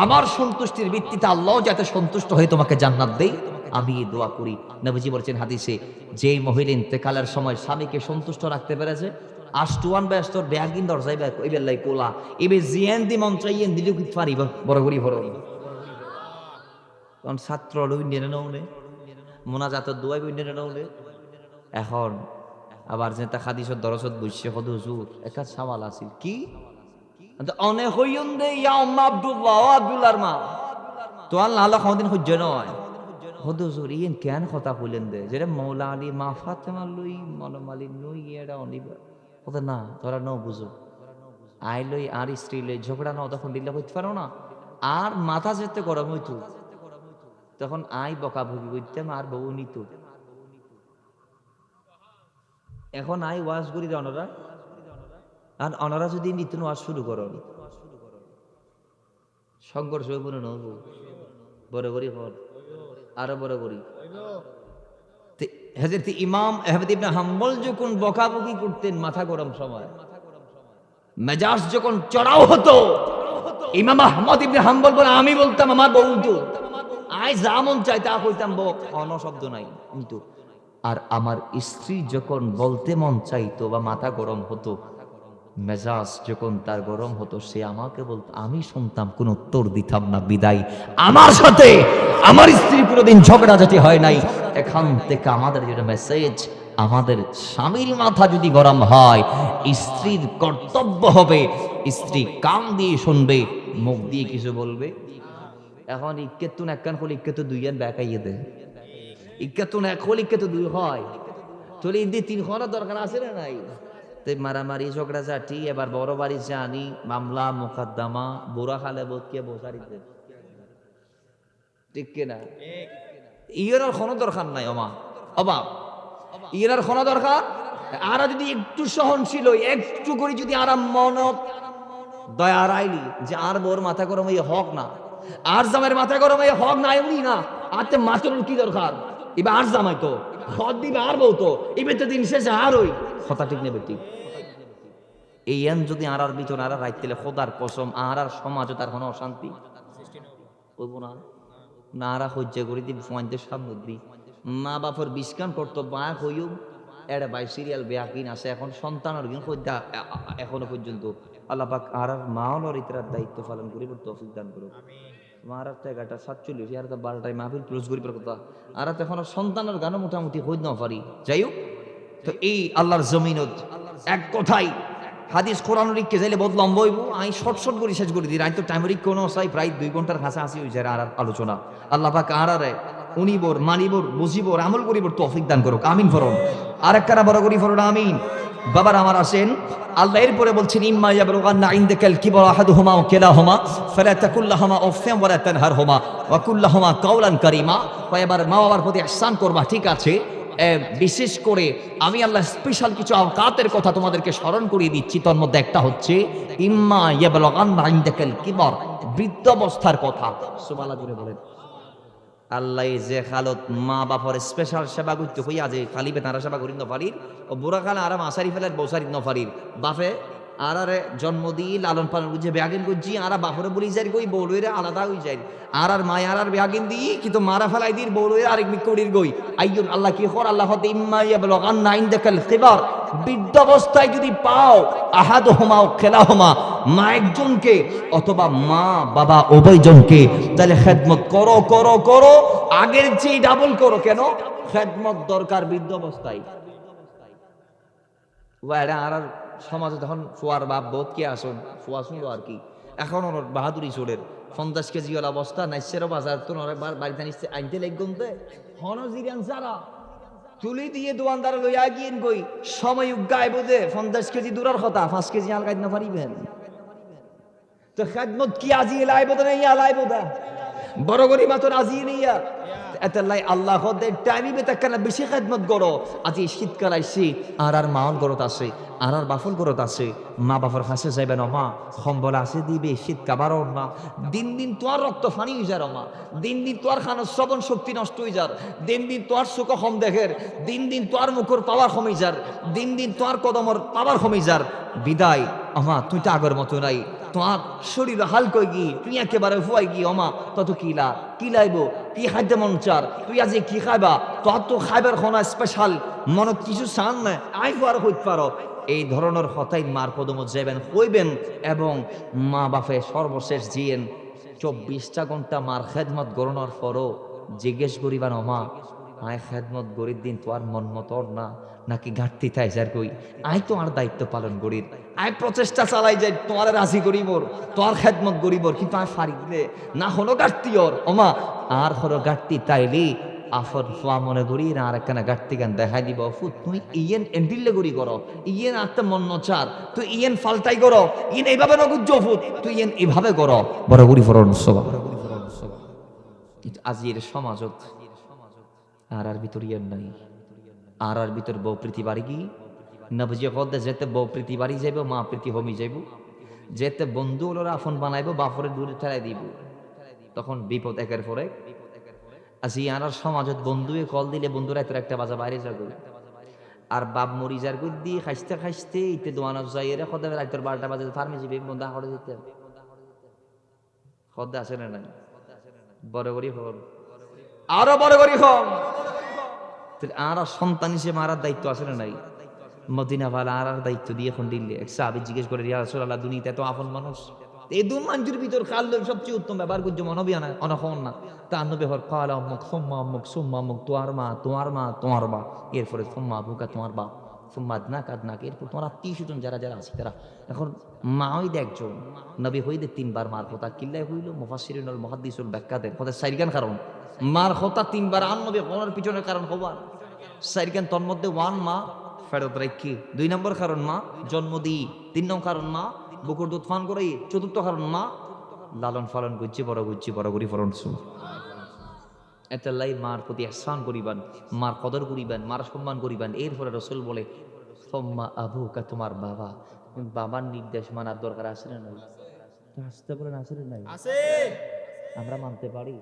আমার সন্তুষ্টির ভিত্তিতে আল্লাহ যাতে সন্তুষ্ট হয়ে তোমাকে জান্নাত দেই, আমি এই দোয়া করি। নবীজি বলেছেন হাদিসে, যেই মহিলা ইন্তেকালের সময় স্বামীকে সন্তুষ্ট রাখতে পেরেছে, আষ্টুয়ান ব্যস্তর ব্যাগিন দরজাই ব্যাগ ওই বেল্লাই কোলা এবে জিয়ান দি মন চাইয়েন দিলেও কি পারিব বড় করি ভরো। কারণ ছাত্র লইন্ডেনে নৌনে মোনাজাতের দোয়াই বইন্ডেনে নৌনে। এখন আবার যে তা হাদিসের দরজত বসছে হদ হুজুর একটা সওয়াল আছিল কি অনেক হইন দে ইয়া উম্মা আব্দুল্লাহ ও আব্দুল্লাহর মা তো আল্লাহ আল্লাহ কোনদিন হজ্জ নয় হদ হুজুর ইয়েন কেন কথা কইলেন দে যেটা মৌলা আলী মা ফাতেমা লই মনমালি নই এরা অনিবা কথা না তোরা ন বুঝো আই লই আর স্ত্রী লই ঝগড়া না তখন দিলে হইতে পারো না আর মাথা যেতে গরম হইতো তখন আই বকাবকি করতাম আর বউ নিত। এখন আই ওয়াজ করি অনরা আর অনরা যদি নিতুন ওয়াজ শুরু করো সংঘর্ষ হইব না নব বড় করি হল আরো বড় করি। হযরত ইমাম আহমদ ইবনে হাম্বল যখন বকাবকি করতেন মাথা গরম সময় মেজাজ যখন চড়াও হতো, ইমাম আহমদ ইবনে হাম্বল বলে আমি বলতাম আমার বউ তো আই যা মন চাই তা কইতাম অন শব্দ নাই কিন্তু। আর আমার স্ত্রী যখন বলতে মন চাইতো বা মাথা গরম হতো, মেজাজ যখন তার গরম হতো, সে আমাকে বলতো, আমি শুনতাম কোন উত্তর দিতাম না, বিদায় আমার সাথে আমার স্ত্রী কোনোদিন ঝগড়াঝাটি হয় নাই। এখান থেকে আমাদের যেটা মেসেজ, আমাদের স্বামীর মাথা যদি গরম হয়, স্ত্রীর কর্তব্য হবে স্ত্রী কান দিয়ে শুনবে, মুখ দিয়ে কিছু বলবে। এখন ইক্কেতুন এক কান হলে ইক্কেতু দুই আন ব্যাকাইয়ে দেয়, ইক্কেতুন এক হলে ইক্কেতু দুই হয়, চলে ঈদ দিয়ে তিন হওয়ার দরকার আছে না নাই? তো মারামারি ঝগড়া ঝাঁটি এবার বড় বাড়ি জানি মামলা মোকদ্দমা বুড়া খালে বোধকে বসারিতে ঠিক কিনা? ইয়ের কোনো দরকার নাই অমা অবাব, ইয়ের কোনো দরকার। আর যদি একটু সহনশীল একটু করে যদি আরাম মনত দয়া আইলি যে আর বোর মাথা গরম এই হক না, আর জামাইয়ের মাথা গরম এই হক না এমনি না, আর তে মাতরুল কি দরকার? এবার আর জামাই তো হদ দিবে আর বউ তো এবার তো দিন শেষে আর ওই কথা ঠিক নেবে ঠিক। এই আন যদি আর ভিতরে আর রাইতেলে খোদার কসম আর সমাজও তার কোনো অশান্তি হইব না। নারা সহ্য করে দিবি ফোয়াইতে সামনে দি মা বাপর বিস্কান কর্তব্য হইও এটা বাই সিরিয়াল বেয়াকিন আছে। এখন সন্তানের কিন্তু সদ্যা এখনো পর্যন্ত আল্লাহ পাক আর মাওলার ইতরার দায়িত্ব পালন করিব, তৌফিক দান করুক। মারার টাকাটা 47 আর 12টায় মাহফিল ক্লোজ করিবার কথা, আর এখন সন্তানের গান মোটামুটি হইত না পারি। যাই হোক, তো এই আল্লাহর জমিনত এক কথাই হাদিস কোরআন রিককে যাইলে বহুত লম্বা হইব, আমি শর্ট করে শেষ করে দিই। আমি তো টাইম রিক কোনো চাই প্রায় 2 ঘন্টার কাছাকাছি হয়ে যায় আর আলোচনা। আল্লাহ পাক আর উনিবর মানিবর বুঝিবর আমল করিবর তৌফিক দান করুক, আমিন ফরম। আর একখানা বড় করি ফরম আমিন। বাবার আমার আসেন, আল্লাহ এরপরে বলছেন ইম্মা ইয়াবলুগান্না ইনদাকাল কিবর আহাদুহুমা ওয়া কিলাহুমা ফালা তাকুল লাহুমা উফফিন ওয়া লা তানহারহুমা ওয়া কুল লাহুমা কাওলান কারীমা। এবার মা বাবার প্রতি ইহসান করবা, ঠিক আছে। বিশেষ করে আমি আল্লাহ স্পেশাল কিছু আওকাতের কথা তোমাদেরকে স্মরণ করিয়ে দিচ্ছি। তোর মধ্যে একটা হচ্ছে ইম্মা ইয়াবলুগান্না ইনদাকাল কিবর, বৃদ্ধাবস্থার কথা। সুবহানাল্লাহ জুড়ে বলেন। আল্লাহ যে খালত মা বাপর স্পেশাল সেবা করতে হইয়া যে খালি বেতারা সেবা করি নফারির ও বুড়া খালে আরাম আসারি ফেলার বসারি নফারির বাপে আর জন্ম দিয়ে লালন পালন করছে ব্যাগিন করছি আর বাপরে বলি যাই গই বউরে আলাদা হয়ে যায় আর মায় আর ব্যাগিন দিই কিন্তু মারা ফেলাই দিই বউরে আরেক বিকরির গই আইয়ুন আল্লাহ কি কর আল্লাহ হতে ইম্মা ইয়াবলুগান্না ইনদাকাল কিবার, বৃদ্ধাবস্থায় যদি পাও আহাদুহুমা ওয়া কিলাহুমা, মা একজনকে অথবা মা বাবা উভয়জনকে, তাহলে খেদমত করো করো করো, আগের চেয়ে ডাবল করো। কেন? খেদমত দরকার বৃদ্ধাবস্থায়। ওয়ারা আর সমাজে তখন ফুয়ার বাপ বোধ কে আসুন ফুয়া শুনলো আর কি। এখন ওর বাহাদুরি চোরের 50 কেজি ওলা অবস্থা নাইসের বাজার তো অনেকবার বাড়িতে নিচ্ছে আনতে লেগুনতে হন জিরান সারা তুলি দিয়ে দোয়ানদার লইয়া গিয়েন কই সময় উগায় বোধে 50 কেজি দূরের কথা 5 কেজি আল গাইতে না পারিবেন তো খেদমত কি আজি লাইব তো নাই লাইব দা বড় গরি মাত্র আজি নিয়া এতলাই আল্লাহ হদে টাইমি বেতাকানা বেশি খেদমত করো। আজি শীতকাল আইছি আর মাউল গরত আছে আর বাফল গরত আছে, মা বাবার কাছে যাইবে না মা সম্বল আছে দিবে শীত কাবারও না। দিন দিন তোর রক্ত ফানি হয়ে যার মা, দিন দিন তোর খানো শ্রবণ শক্তি নষ্ট হয়ে যার, দিন দিন তোর চোখ কম দেখের, দিন দিন তোর মুখর পাওয়ার কমে যার, দিন দিন তোর কদমর পাওয়ার কমে যার। বিদায় আমা তুই তো আগের মতো নাই, তোমার শরীর হালকা গি, তুই একেবারে হুয়াই গি, অমা তত কি লাইব, কি খাদ্য মন চার, তুই আজ কি খাইবা, তোর তো খাইবার খনা স্পেশাল, মনত কিছু চান না, আই হুয়ার হইতে পারো। এই ধরনের হতাই মার কদম যাবেন হইবেন, এবং মা বাপে সর্বশেষ জিয়েন 24টা ঘন্টা মার খেদমত গরণার পরও জিজ্ঞেস করিবা মা আয় খেদমত গরির দিন তো আর মন মতর না, নাকি ঘাটতি তাই যার কই আয় তোমার দায়িত্ব পালন করির, আয় প্রচেষ্টা চালাই যাই তোমার রাজি করিবর, তোমার খেদমত করিবর, কিন্তু আয় ফারিলে না হলো ঘাটতি ওর ওমা, আর হলো ঘাটতি তাইলি আফর ফোয়া মনে করি না আর একখানা ঘাটতি গান দেখাই দিব ফুট, তুই ইয়েন এন্ডিল্লে করি করো, ইয়েন আত্ম মন নচার, তুই ইয়েন ফালতাই করো, ইয়েন এইভাবে নগুজ্জ ফুট, তুই ইয়েন এইভাবে করো, বড় গুড়ি ফরন সবা। কিন্তু আজির সমাজত আর ভিতর ইয়েন নাই, আর ভিতর বউ প্রীতি বাড়ি গি নবজি হদে যেতে বউ প্রীতি বাড়ি যাইব, মা প্রীতি হমি যাইব, যেতে বন্ধু ওরা আফন বানাইব, বাপরে দূরে ঠেলাই দিব, তখন বিপদ একের পরে। আজি আর সমাজত বন্ধুয়ে কল দিলে বন্ধুরা তোর একটা বাজা বাইরে যাবে, আর বাপ মরি যার গুদ দিয়ে খাইতে খাইতে ইতে দোয়ানো যাই রে খদে রাইতর 12টা বাজে ফার্মেসি বন্ধা করে দিতে খদে আসে না নাই, বড় করি হল আরো বড় করি হল, আর সন্তান হিসেবে মারার দায়িত্ব আছে না নাই, মদিনা ভালা আর দায়িত্ব দিয়ে এখন দিল্লি এক সাহাবী জিজ্ঞেস করে ইয়া রাসূলুল্লাহ দুনিয়াতে এত আপন মানুষ, এই দুই মানুষের ভিতর কাল সবচেয়ে উত্তম ব্যবহার করছে মনবিয়া না অনখন না, তা নবী হর কালা মুখ সুম্মা মুখ সুম্মা মুখ তোমার মা তোমার মা তোমার বা, এরপরে সুম্মা বুকা তোমার বা, সুম্মা আদনা কাদনাক, এরপর তোমার আত্মীয় স্বজন যারা যারা আছে তারা। এখন মা হইতে একজন নবী হইতে 3বার মার কথা কিল্লাই হইল, মুফাসসিরিনুল মুহাদ্দিসুল ব্যাখ্যা দেন হতে সাইরগান কারণ মার কথা 3বার আন নবী হওয়ার পিছনের কারণ হবার সাইরগান, তোর মধ্যে 1 মা ফেরত রাখি, 2 নম্বর কারণ মা জন্ম দিই, 3 নম্বর কারণ মা বুকুর দুধ পান করাই, 4র্থ কারণ মা লালন পালন করছি বড় করি ফলন শুন। এতাল্লাই মার প্রতি ihsan করিবেন, মার কদর করিবেন, মার সম্মান করিবেন। এরপরে রাসূল বলে সুম্মা আবুকা তোমার বাবা, বাবার নির্দেশ মানার দরকার আছে না নাই? আসতে বলেন আছে না নাই? আছে। আমরা মানতে পারি,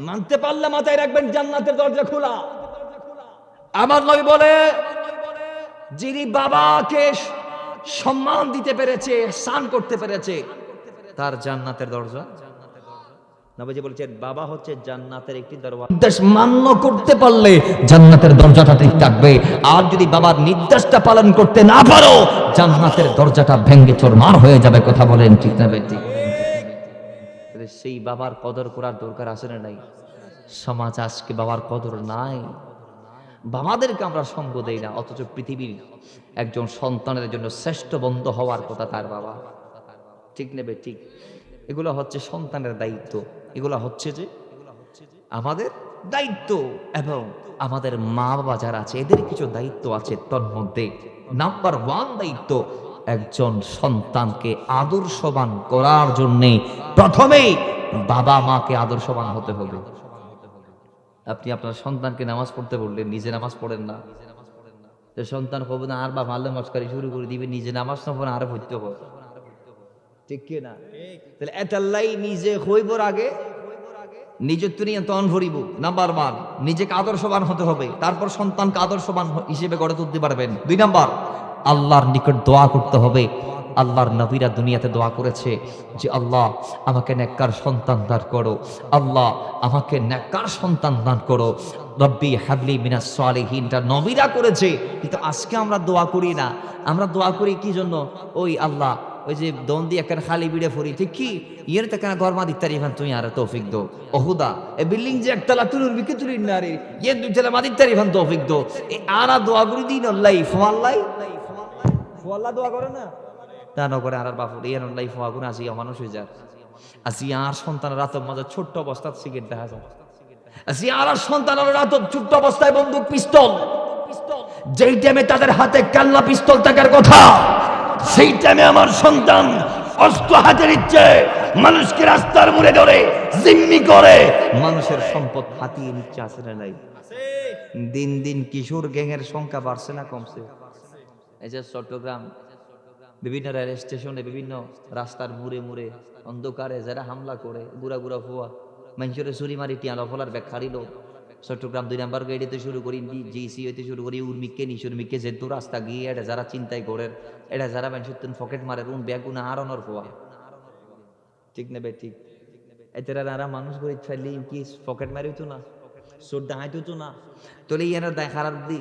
মানতে পারলে মাথায় রাখবেন জান্নাতের দরজা খোলা। আমার নবী বলে যিনি বাবাকে সম্মান দিতে পেরেছে, ihsan করতে পেরেছে, তার জান্নাতের দরজা। নবীজি বলেছেন বাবা হচ্ছে জান্নাতের একটি দরজা, নির্দেশ মান্য করতে পারলে জান্নাতের দরজাটা ঠিক থাকবে, আর যদি বাবার নির্দেশটা পালন করতে না পারো জান্নাতের দরজাটা ভেঙে চুরমার হয়ে যাবে। কথা বলেন ঠিক না বেঠিক? সেই বাবার কদর করার দরকার আছে না নাই? সমাজ আজকে বাবার কদর নাই, বাবাদেরকে আমরা সঙ্গ দেই না, অথচ পৃথিবীর একজন সন্তানের জন্য শ্রেষ্ঠ বন্ধু হওয়ার কথা তার বাবা। ঠিক নেবে ঠিক? এগুলো হচ্ছে সন্তানের দায়িত্ব, এগুলো হচ্ছে যে আমাদের দায়িত্ব, এবং আমাদের মা বাবা যারা আছে এদের কিছু দায়িত্ব আছে। তোর মধ্যে নাম্বার 1 দায়িত্ব, একজন সন্তানকে আদর্শবান করার জন্য প্রথমেই বাবা মাকে আদর্শবান হতে হবে। আপনি আপনার সন্তানকে নামাজ পড়তে বললেন, নিজে নামাজ পড়েন না, তো সন্তান কবে না আর বাবা আল্লাহ মস্কারি শুরু করে দিবে, নিজে নামাজ না পড়ে আরো পড়তে হবে, ঠিক কি না? তাহলে এতাল্লাই নিজে হইবর আগে নিজের তুই তন ভরিব। নাম্বার 1 নিজেকে আদর্শবান হতে হবে, তারপর সন্তানকে আদর্শবান হিসেবে গড়ে তুলতে পারবেন। 2 নাম্বার আল্লাহর নিকট দোয়া করতে হবে। আল্লাহর নবীরা দুনিয়াতে দোয়া করেছে যে আল্লাহ আমাকে নেককার সন্তান দান করো, আল্লাহ আমাকে নেককার সন্তান দান করো, রব্বি হাবলি মিনাস সালিহিন। তা নবীরা করেছে, কিন্তু আজকে আমরা দোয়া করি না। আমরা দোয়া করি কি জন্য? ওই আল্লাহ ওই যে দন দিয়ে একটা খালি বিড়ে ফুরি, ঠিক কি ইয়ের তো কেন ঘর মা দিকতারি ফান তুই আর তৌফিক দো ওহুদা এ বিল্ডিং যে একতলা তুলুর বিকে তুলির না রে ইয়ে দুই তলা মা দিকতারি ফান তৌফিক দো। এই আরা দোয়া করি দিন আল্লাহ ফোয়াল্লাই ফোয়াল্লা দোয়া করে না, তা না করে আর বাপুর ইয়ান আল্লাহ ফোয়া করে আসি মানুষ হয়ে যায়। আসি আর সন্তান রাত মজা ছোট্ট অবস্থায় সিগারেট দেখা যায়, আসি আর সন্তান রাত ছোট্ট অবস্থায় বন্দুক পিস্তল, যেই টাইমে তাদের হাতে কাল্লা পিস্তল থাকার কথা সেই টাইমে আমার সন্তান অস্ত্র হাতে নিচ্ছে, মানুষকে রাস্তার মোড়ে ধরে জিম্মি করে মানুষের সম্পদ হাতিয়ে নিচ্ছে। আছে না নাই? দিন দিন কিশোর গ্যাংয়ের সংখ্যা বাড়ছে না কমছে? এই যে চট্টগ্রাম বিভিন্ন রেল স্টেশনে, বিভিন্ন রাস্তার মুড়ে মুড়ে অন্ধকারে যারা হামলা করে, গুড়া গুড়া ফুয়া মানুষের চুরি মারি টিয়া লফলার ব্যাগ খাড়িল, চট্টগ্রাম 2 নম্বর গেড়িতে শুরু করি, জিসি হইতে শুরু করি, উর্মিককে নিশুর্মিককে যেহেতু রাস্তা গিয়ে এটা যারা চিন্তাই করে, এটা যারা মানুষের পকেট মারে উন ব্যাগুনা হারানোর পোয়া, ঠিক নেবে ঠিক এতেরা যারা মানুষ করে ফেললি কি পকেট মারি হইতো না, চোর ডাহাইতে হতো না, তোলে ইয়ার দেখার উদ্দি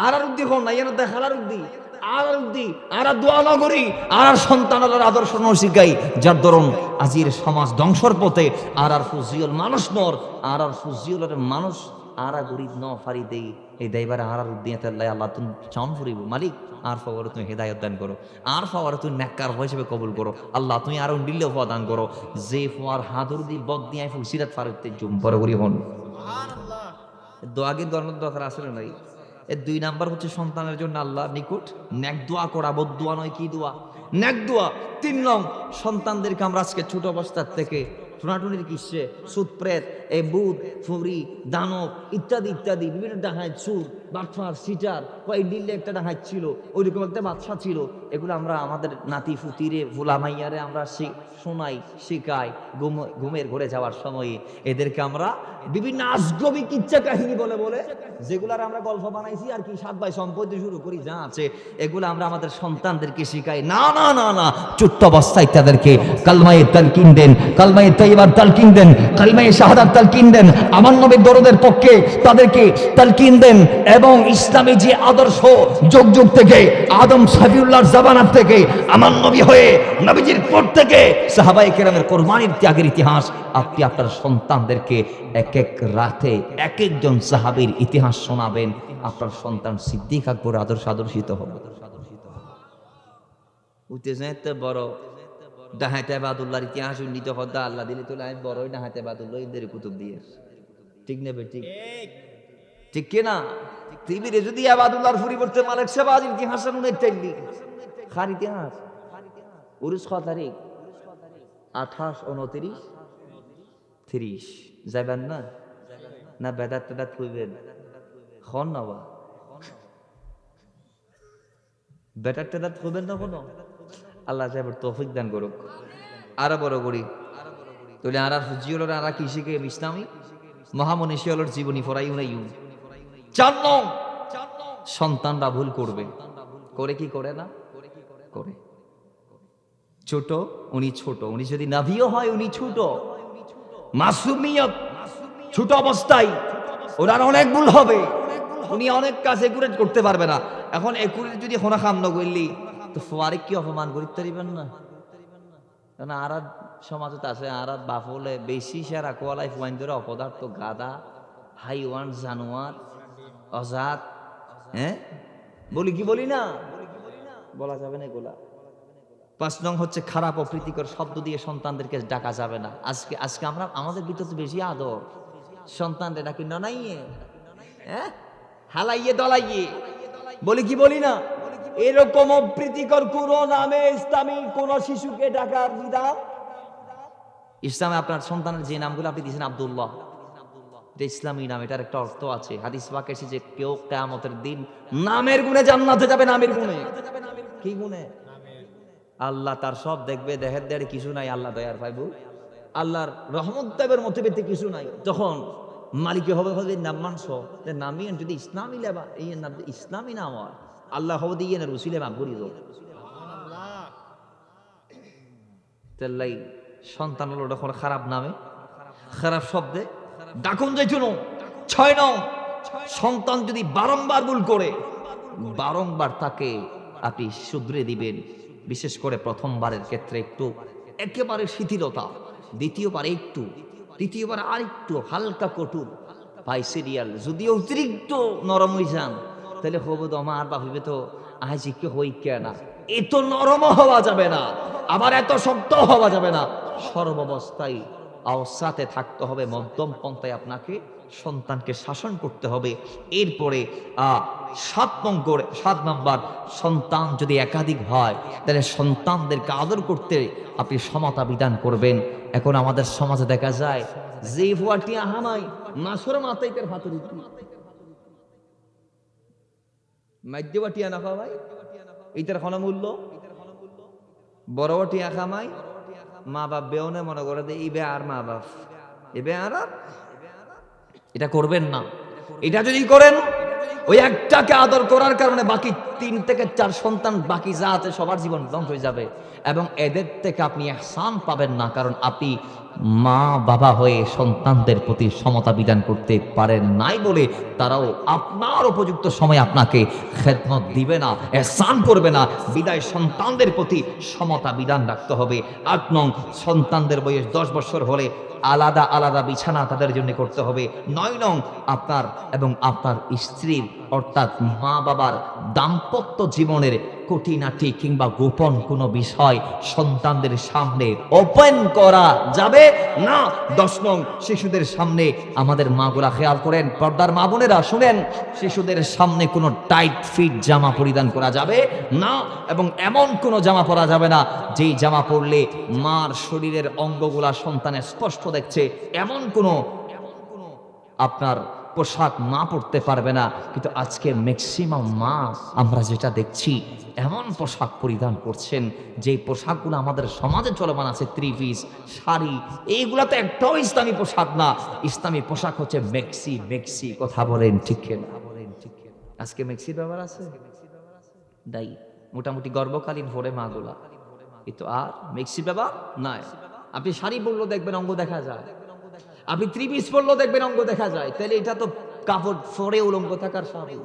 আর উদ্দি হন না, ইয়ার দেখার উদ্দি আর উদ্দি আর দোয়া না করি আর সন্তানের আদর্শ ন শিখাই, যার ধরুন আজির সমাজ ধ্বংসর পথে আর ফুজিয়ল মানুষ নর আর ফুজিয়লের মানুষ আর গরিব ন ফারি দেই এই দাইবার আর উদ্দিয়াতে আল্লাহ তুমি চাউন ফুরিব মালিক আর ফাওয়ার তুমি হেদায়ত দান করো, আর ফাওয়ার তুমি নেককার হিসেবে কবুল করো আল্লাহ, তুমি আরো দিল্লে ফোয়া দান করো, যে ফোয়ার হাদুর দি বদ দিয়ে ফুসিরাত ফারুতে জুম পরে করি হন দোয়া কিন্তু অন্য দরকার আসলে নাই। এর 2 নাম্বার হচ্ছে সন্তানের জন্য আল্লাহ নিকট নেক দোয়া করা, বদ দোয়া নয়, কি দোয়া, নেক দোয়া। 3 নং, সন্তানদেরকে আমরা আজকে ছোট অবস্থার থেকে টোনাটুনির কিসে সুদ প্রেত এই বুধ ফুরি দানব ইত্যাদি ইত্যাদি বিভিন্ন ডাহাই চুর বাটফার সিটার কয় দিল্লে একটা ডাহাই ছিল, ওইরকম একটা বাদশা ছিল, এগুলো আমরা আমাদের নাতি ফুতিরে ভোলামাইয়ারে আমরা শোনাই শিখাই, ঘুমের ঘরে যাওয়ার সময়ে এদেরকে আমরা বিভিন্ন আজগবি কিচ্ছা কাহিনী বলে বলে যেগুলার আমরা গল্প বানাইছি আর কি, 7 ভাই সম্পত্তি শুরু করি যা আছে এগুলো আমরা আমাদের সন্তানদেরকে শিখাই। না না না না, ছোট্ট অবস্থায় তাদেরকে কালমায়ে তালকিন দেন, কালমায়ে তাইয়্যিবার তালকিন দেন, কালমায়ে শাহাদাত তালকিন দেন, আমার নবীর দরদের পক্ষে তাদেরকে তালকিন দেন, এবং ইসলামী যে আদর্শ যুগ যুগ থেকে আদম শফিউল্লাহর জামানার থেকে আমার নবী হয়ে নবীজির পর থেকে সাহাবায়ে কেরামের কোরবানির ত্যাগের ইতিহাস আপনি আপনার সন্তানদেরকে এক এক রাতে এক একজন সাহাবীর ইতিহাস শোনাবেন, আপনার সন্তান সিদ্দিক আকবর আদর্শিত হবে। উঠতে বড় ডাহাতে বাদুল্লাহর ইতিহাস উন্নীত হদা আল্লাহ দিলে তোলে আমি বড়ই ডাহাতে বাদুল্লাহ ইদের কুতুব দিয়ে, ঠিক নেবে ঠিক ঠিক কিনা? টিভিতে যদি আবাদুল্লাহর পরিবর্তে মালিক সাহেব ইতিহাসের মধ্যে চাইলি খার ইতিহাস উরুস 6 তারিখ 28 29 30 যাবেন না না বেদাত টেদাত কইবেন খন না বা বেদাত টেদাত কইবেন না কোনো, আল্লাহ সাহেবের তৌফিক দান করুক। আরো বড় করি তাহলে আর ফুজিওলর আর কি শিখে ইসলামী মহামনীষীয়লর জীবনী ফরাই উনাইউ। 4 নং, সন্তানরা ভুল করবে, করে কি করে না করে, ছোট উনি ছোট, উনি যদি নাভিও হয় উনি ছোট, মাসুমিয়ত ছোট অবস্থায় ওনার অনেক ভুল হবে, উনি অনেক কাজ একুরেট করতে পারবে না। এখন একুরেট যদি হোনা খাম না করলি তো ফোয়ারে কি অপমান করিতে পারিবেন না, কারণ আর সমাজত আছে আর বাপ হলে বেশি সারা কোয়ালাই ফুয়াইন ধরে অপদার্থ গাদা হাইওয়ান জানোয়ার অজাত, হ্যাঁ বলি কি বলি না, বলা যাবে না এগুলা। 5 নং হচ্ছে খারাপ অপ্রীতিকর শব্দ দিয়ে সন্তানদেরকে ডাকা যাবে না। আজকে আজকে আমরা আমাদের ভিতর তো বেশি আদর, সন্তানদের ডাকি ননাইয়ে, হ্যাঁ হালাইয়ে দলাইয়ে, বলি কি বলি না, এরকম অপ্রীতিকর কোন নামে ইসলামী কোন শিশুকে ডাকার বিধান ইসলামে আপনার সন্তানের যে নামগুলো আপনি দিয়েছেন আব্দুল্লাহ, এটা ইসলামী নাম, এটার একটা অর্থ আছে। হাদিস পাকে এসেছে যে কেউ কিয়ামতের দিন নামের গুণে জান্নাতে যাবে, নামের গুণে, কি গুণে? আল্লাহ তার সব দেখবে, দেহের দেড়ে কিছু নাই, আল্লাহ দয়ার পাইব, আল্লাহর রহমত দেবের মধ্যে পেতে কিছু নাই, তখন মালিকে হবে হবে নাম মানস নামি যদি ইসলামী লেবা এই নাম ইসলামী নাম হয় আল্লাহ হবে দিয়ে না রুসিলে মাপ করি দো তাই সন্তান হলো তখন খারাপ নামে খারাপ শব্দে ডাকুন যাইতো না। 6 নং, সন্তান যদি বারংবার ভুল করে বারংবার তাকে আপনি শুধরে দিবেন, বিশেষ করে প্রথমবারের ক্ষেত্রে একটু একেবারে শিথিলতা, দ্বিতীয়বার একটু, তৃতীয়বার আরেকটু হালকা কটুর ভাই সিরিয়াল, যদি অতিরিক্ত নরম হয়ে যান তাহলে হবো তো আমার বাপিবে তো আইজিকে হই কেনা, এত নরম হওয়া যাবে না আবার এত শক্ত হওয়া যাবে না, সর্বাবস্থায় আওসাতে থাকতে হবে, মধ্যম পন্থায় আপনাকে সন্তানকে শাসন করতে হবে। এরপরে 7 নম্বর, সন্তান যদি একাধিক হয় তাহলে সন্তানদেরকে আদর করতে আপনি সমতা বিধান করবেন। এখন আমাদের সমাজে দেখা যায় যে ফুয়াটি আহামাই মাসর মাথায় তার হাতুড়ি মাধ্যবাটি আনা খাওয়াই এইটার কোনো মূল্য, বড়টি আখামাই মা বাপ বেওনে মনে করে এই বে আর মা বাপ এ বে আর এটা করবেন না। এটা যদি করেন, ওই একটাকে আদর করার কারণে বাকি 3 থেকে 4 সন্তান বাকি যা আছে সবার জীবন ধ্বংস হয়ে যাবে, এবং এদের থেকে আপনি ইহসান পাবেন না, কারণ আপনি মা বাবা হয়ে সন্তানদের প্রতি সমতা বিধান করতে পারেন নাই বলে তারাও আপনার উপযুক্ত সময় আপনাকে খেদমত দিবে না, ইহসান করবে না। বিদায় সন্তানদের প্রতি সমতা বিধান রাখতে হবে। 8 নং, সন্তানদের বয়স 10 বছর হলে আলাদা আলাদা বিছানা তাদের জন্য করতে হবে। 9 নং, আপনার এবং আপনার স্ত্রীর অর্থাৎ মা বাবার দাম্পত্য জীবনের খুঁটিনাটি কিংবা গোপন কোনো বিষয় সন্তানদের সামনে ওপেন করা যাবে না। 10 নং, শিশুদের সামনে আমাদের মাগুলা খেয়াল করেন, পর্দার মা বোনেরা শুনেন, শিশুদের সামনে কোনো টাইট ফিট জামা পরিধান করা যাবে না, এবং এমন কোনো জামা পরা যাবে না যেই জামা পরলে মার শরীরের অঙ্গগুলা সন্তানের স্পষ্ট দেখছে, এমন কোনো আপনার পোশাক মা পরতে পারবে না। কিন্তু আজকে ম্যাক্সিমাম মা আমরা যেটা দেখছি এমন পোশাক পরিধান করছেন যে পোশাকগুলো আমাদের সমাজে চলমান আছে, 3 পিস, শাড়ি, এইগুলা তো একটাও ইসলামী পোশাক না। ইসলামী পোশাক হচ্ছে মেক্সি। মেক্সি, কথা বলেন ঠিক না? আজকে মেক্সির ব্যবহার আছে নাই, মোটামুটি গর্ভকালীন ভরে মাগুলা, কিন্তু আর মেক্সির ব্যবহার নাই। আপনি শাড়ি পরলেও দেখবেন অঙ্গ দেখা যায়, আপনি 3 পিস পরলেও দেখবেন অঙ্গ দেখা যায়। তাহলে এটা তো কাপড় পরে উলঙ্গ থাকার স্বাভাবিক,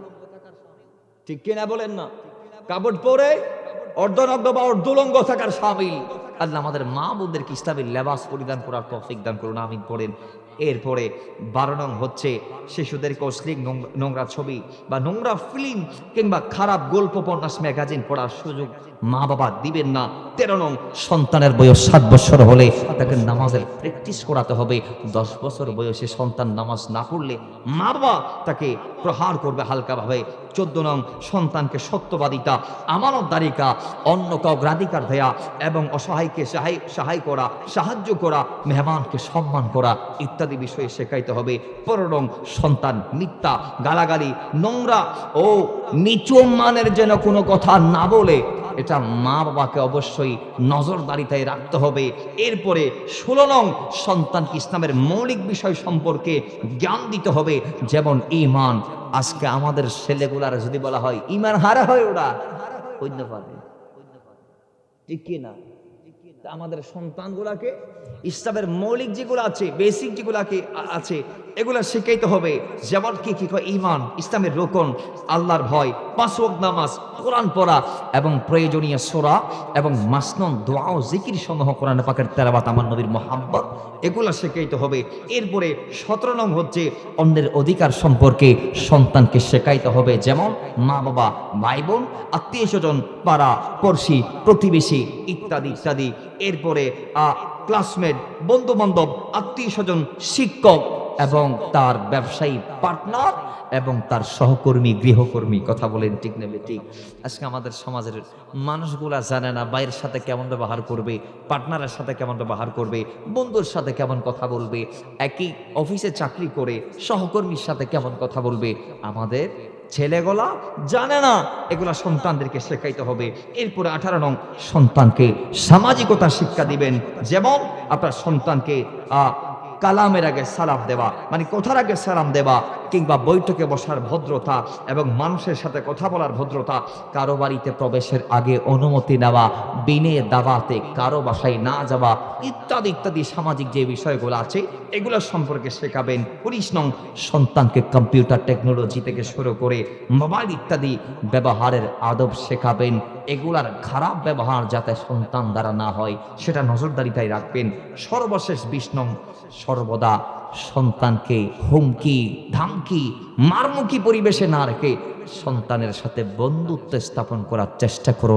ঠিক কিনা বলেন না? কাপড় পরে অর্ধনগ্ন বা অর্ধুলঙ্গ থাকার শামিল। আল্লাহ আমাদের মা বোনদেরকে ইসলামের লেবাস পরিধান করার তৌফিক দান করুন, আমিন পড়েন। এরপরে 12 নং হচ্ছে শিশুদেরকে অশ্লীল নোংরা ছবি বা নোংরা ফিল্ম কিংবা খারাপ গল্প উপন্যাস ম্যাগাজিন পড়ার সুযোগ মা বাবা দিবেন না। 13 নং, সন্তানের বয়স 7 বছর হলে তাকে নামাজের প্র্যাকটিস করাতে হবে। 10 বছর বয়সে সন্তান নামাজ না পড়লে মা বাবা তাকে প্রহার করবে হালকাভাবে। 14 নং, সন্তানকে সত্যবাদিতা, আমানতদারিকা, অন্য কাউ অগ্রাধিকার দেয়া এবং অসহায়কে সাহায্য করা, সাহায্য করা, মেহমানকে সম্মান করা ইত্যাদি বিষয়ে শেখাইতে হবে। 15 নং, সন্তান মিথ্যা, গালাগালি, নোংরা ও নিচু মানের যেন কোনো কথা না বলে, এটা মা বাবাকে অবশ্যই নজরদারিতায় রাখতে হবে। এরপরে 16 নং, সন্তানকে ইসলামের মৌলিক বিষয় সম্পর্কে জ্ঞান দিতে হবে, যেমন ঈমান। আজকে আমাদের ছেলেগুলার যদি বলা হয় ঈমান হারা হয়, ওরা হইতে পারে, ঠিক কি না? আমাদের সন্তানগুলাকে ইসলামের মৌলিক যেগুলো আছে, বেসিক যেগুলো আছে, এগুলা শিখাইতে হবে। যেমন কি কি কয়, ঈমান, ইসলামের রোকন, আল্লাহর ভয়, 5 ওয়াক্ত নামাজ, কোরআন পড়া এবং প্রয়োজনীয় সূরা এবং মাসনুন দোয়া ও জিকির সমূহ, কোরআন পাকের তেলাওয়াত, আমার নবীর মুহাব্বত, এগুলা শিখাইতে হবে। এরপরে 17 নং হচ্ছে অন্যের অধিকার সম্পর্কে সন্তানকে শেখাইতে হবে, যেমন মা বাবা, ভাই বোন, আত্মীয় স্বজন, পাড়া পড়শি, প্রতিবেশী ইত্যাদি ইত্যাদি। এরপরে ক্লাসমেট, বন্ধু বান্ধব, আত্মীয় স্বজন, শিক্ষক এবং তার ব্যবসায়ী পার্টনার এবং তার সহকর্মী, গৃহকর্মী, কথা বলেন ঠিক নেবে ঠিক? আজকে আমাদের সমাজের মানুষগুলা জানে না বাইরের সাথে কেমন ব্যবহার করবে, পার্টনারের সাথে কেমন ব্যবহার করবে, বন্ধুর সাথে কেমন কথা বলবে, একই অফিসে চাকরি করে সহকর্মীর সাথে কেমন কথা বলবে। আমাদের ছেলেগুলা জানে না, এগুলা সন্তানদেরকে শেখাইতে হবে। এরপরে 18 নং, সন্তানকে সামাজিকতা শিক্ষা দিবেন, যেমন আপনার সন্তানকে কালামের আগে সালাম দেওয়া, মানে কথার আগে সালাম দেওয়া, কিংবা বৈঠকে বসার ভদ্রতা এবং মানুষের সাথে কথা বলার ভদ্রতা, কারো বাড়িতে প্রবেশের আগে অনুমতি নেওয়া, বিনে দাওয়াতে কারো বাসায় না যাওয়া ইত্যাদি ইত্যাদি সামাজিক যে বিষয়গুলো আছে এগুলো সম্পর্কে শেখাবেন। 19 নং, সন্তানকে কম্পিউটার টেকনোলজি থেকে শুরু করে মোবাইল ইত্যাদি ব্যবহারের আদব শেখাবেন। এগুলার খারাপ ব্যবহার যাতে সন্তান দ্বারা না হয় সেটা নজরদারিতায় রাখবেন। সর্বশেষ 20 নং, সর্বদা সন্তানকে হুমকি, ধামকি, মারমুখী পরিবেশে না রেখে সন্তানের সাথে বন্ধুত্ব স্থাপন করার চেষ্টা করুন।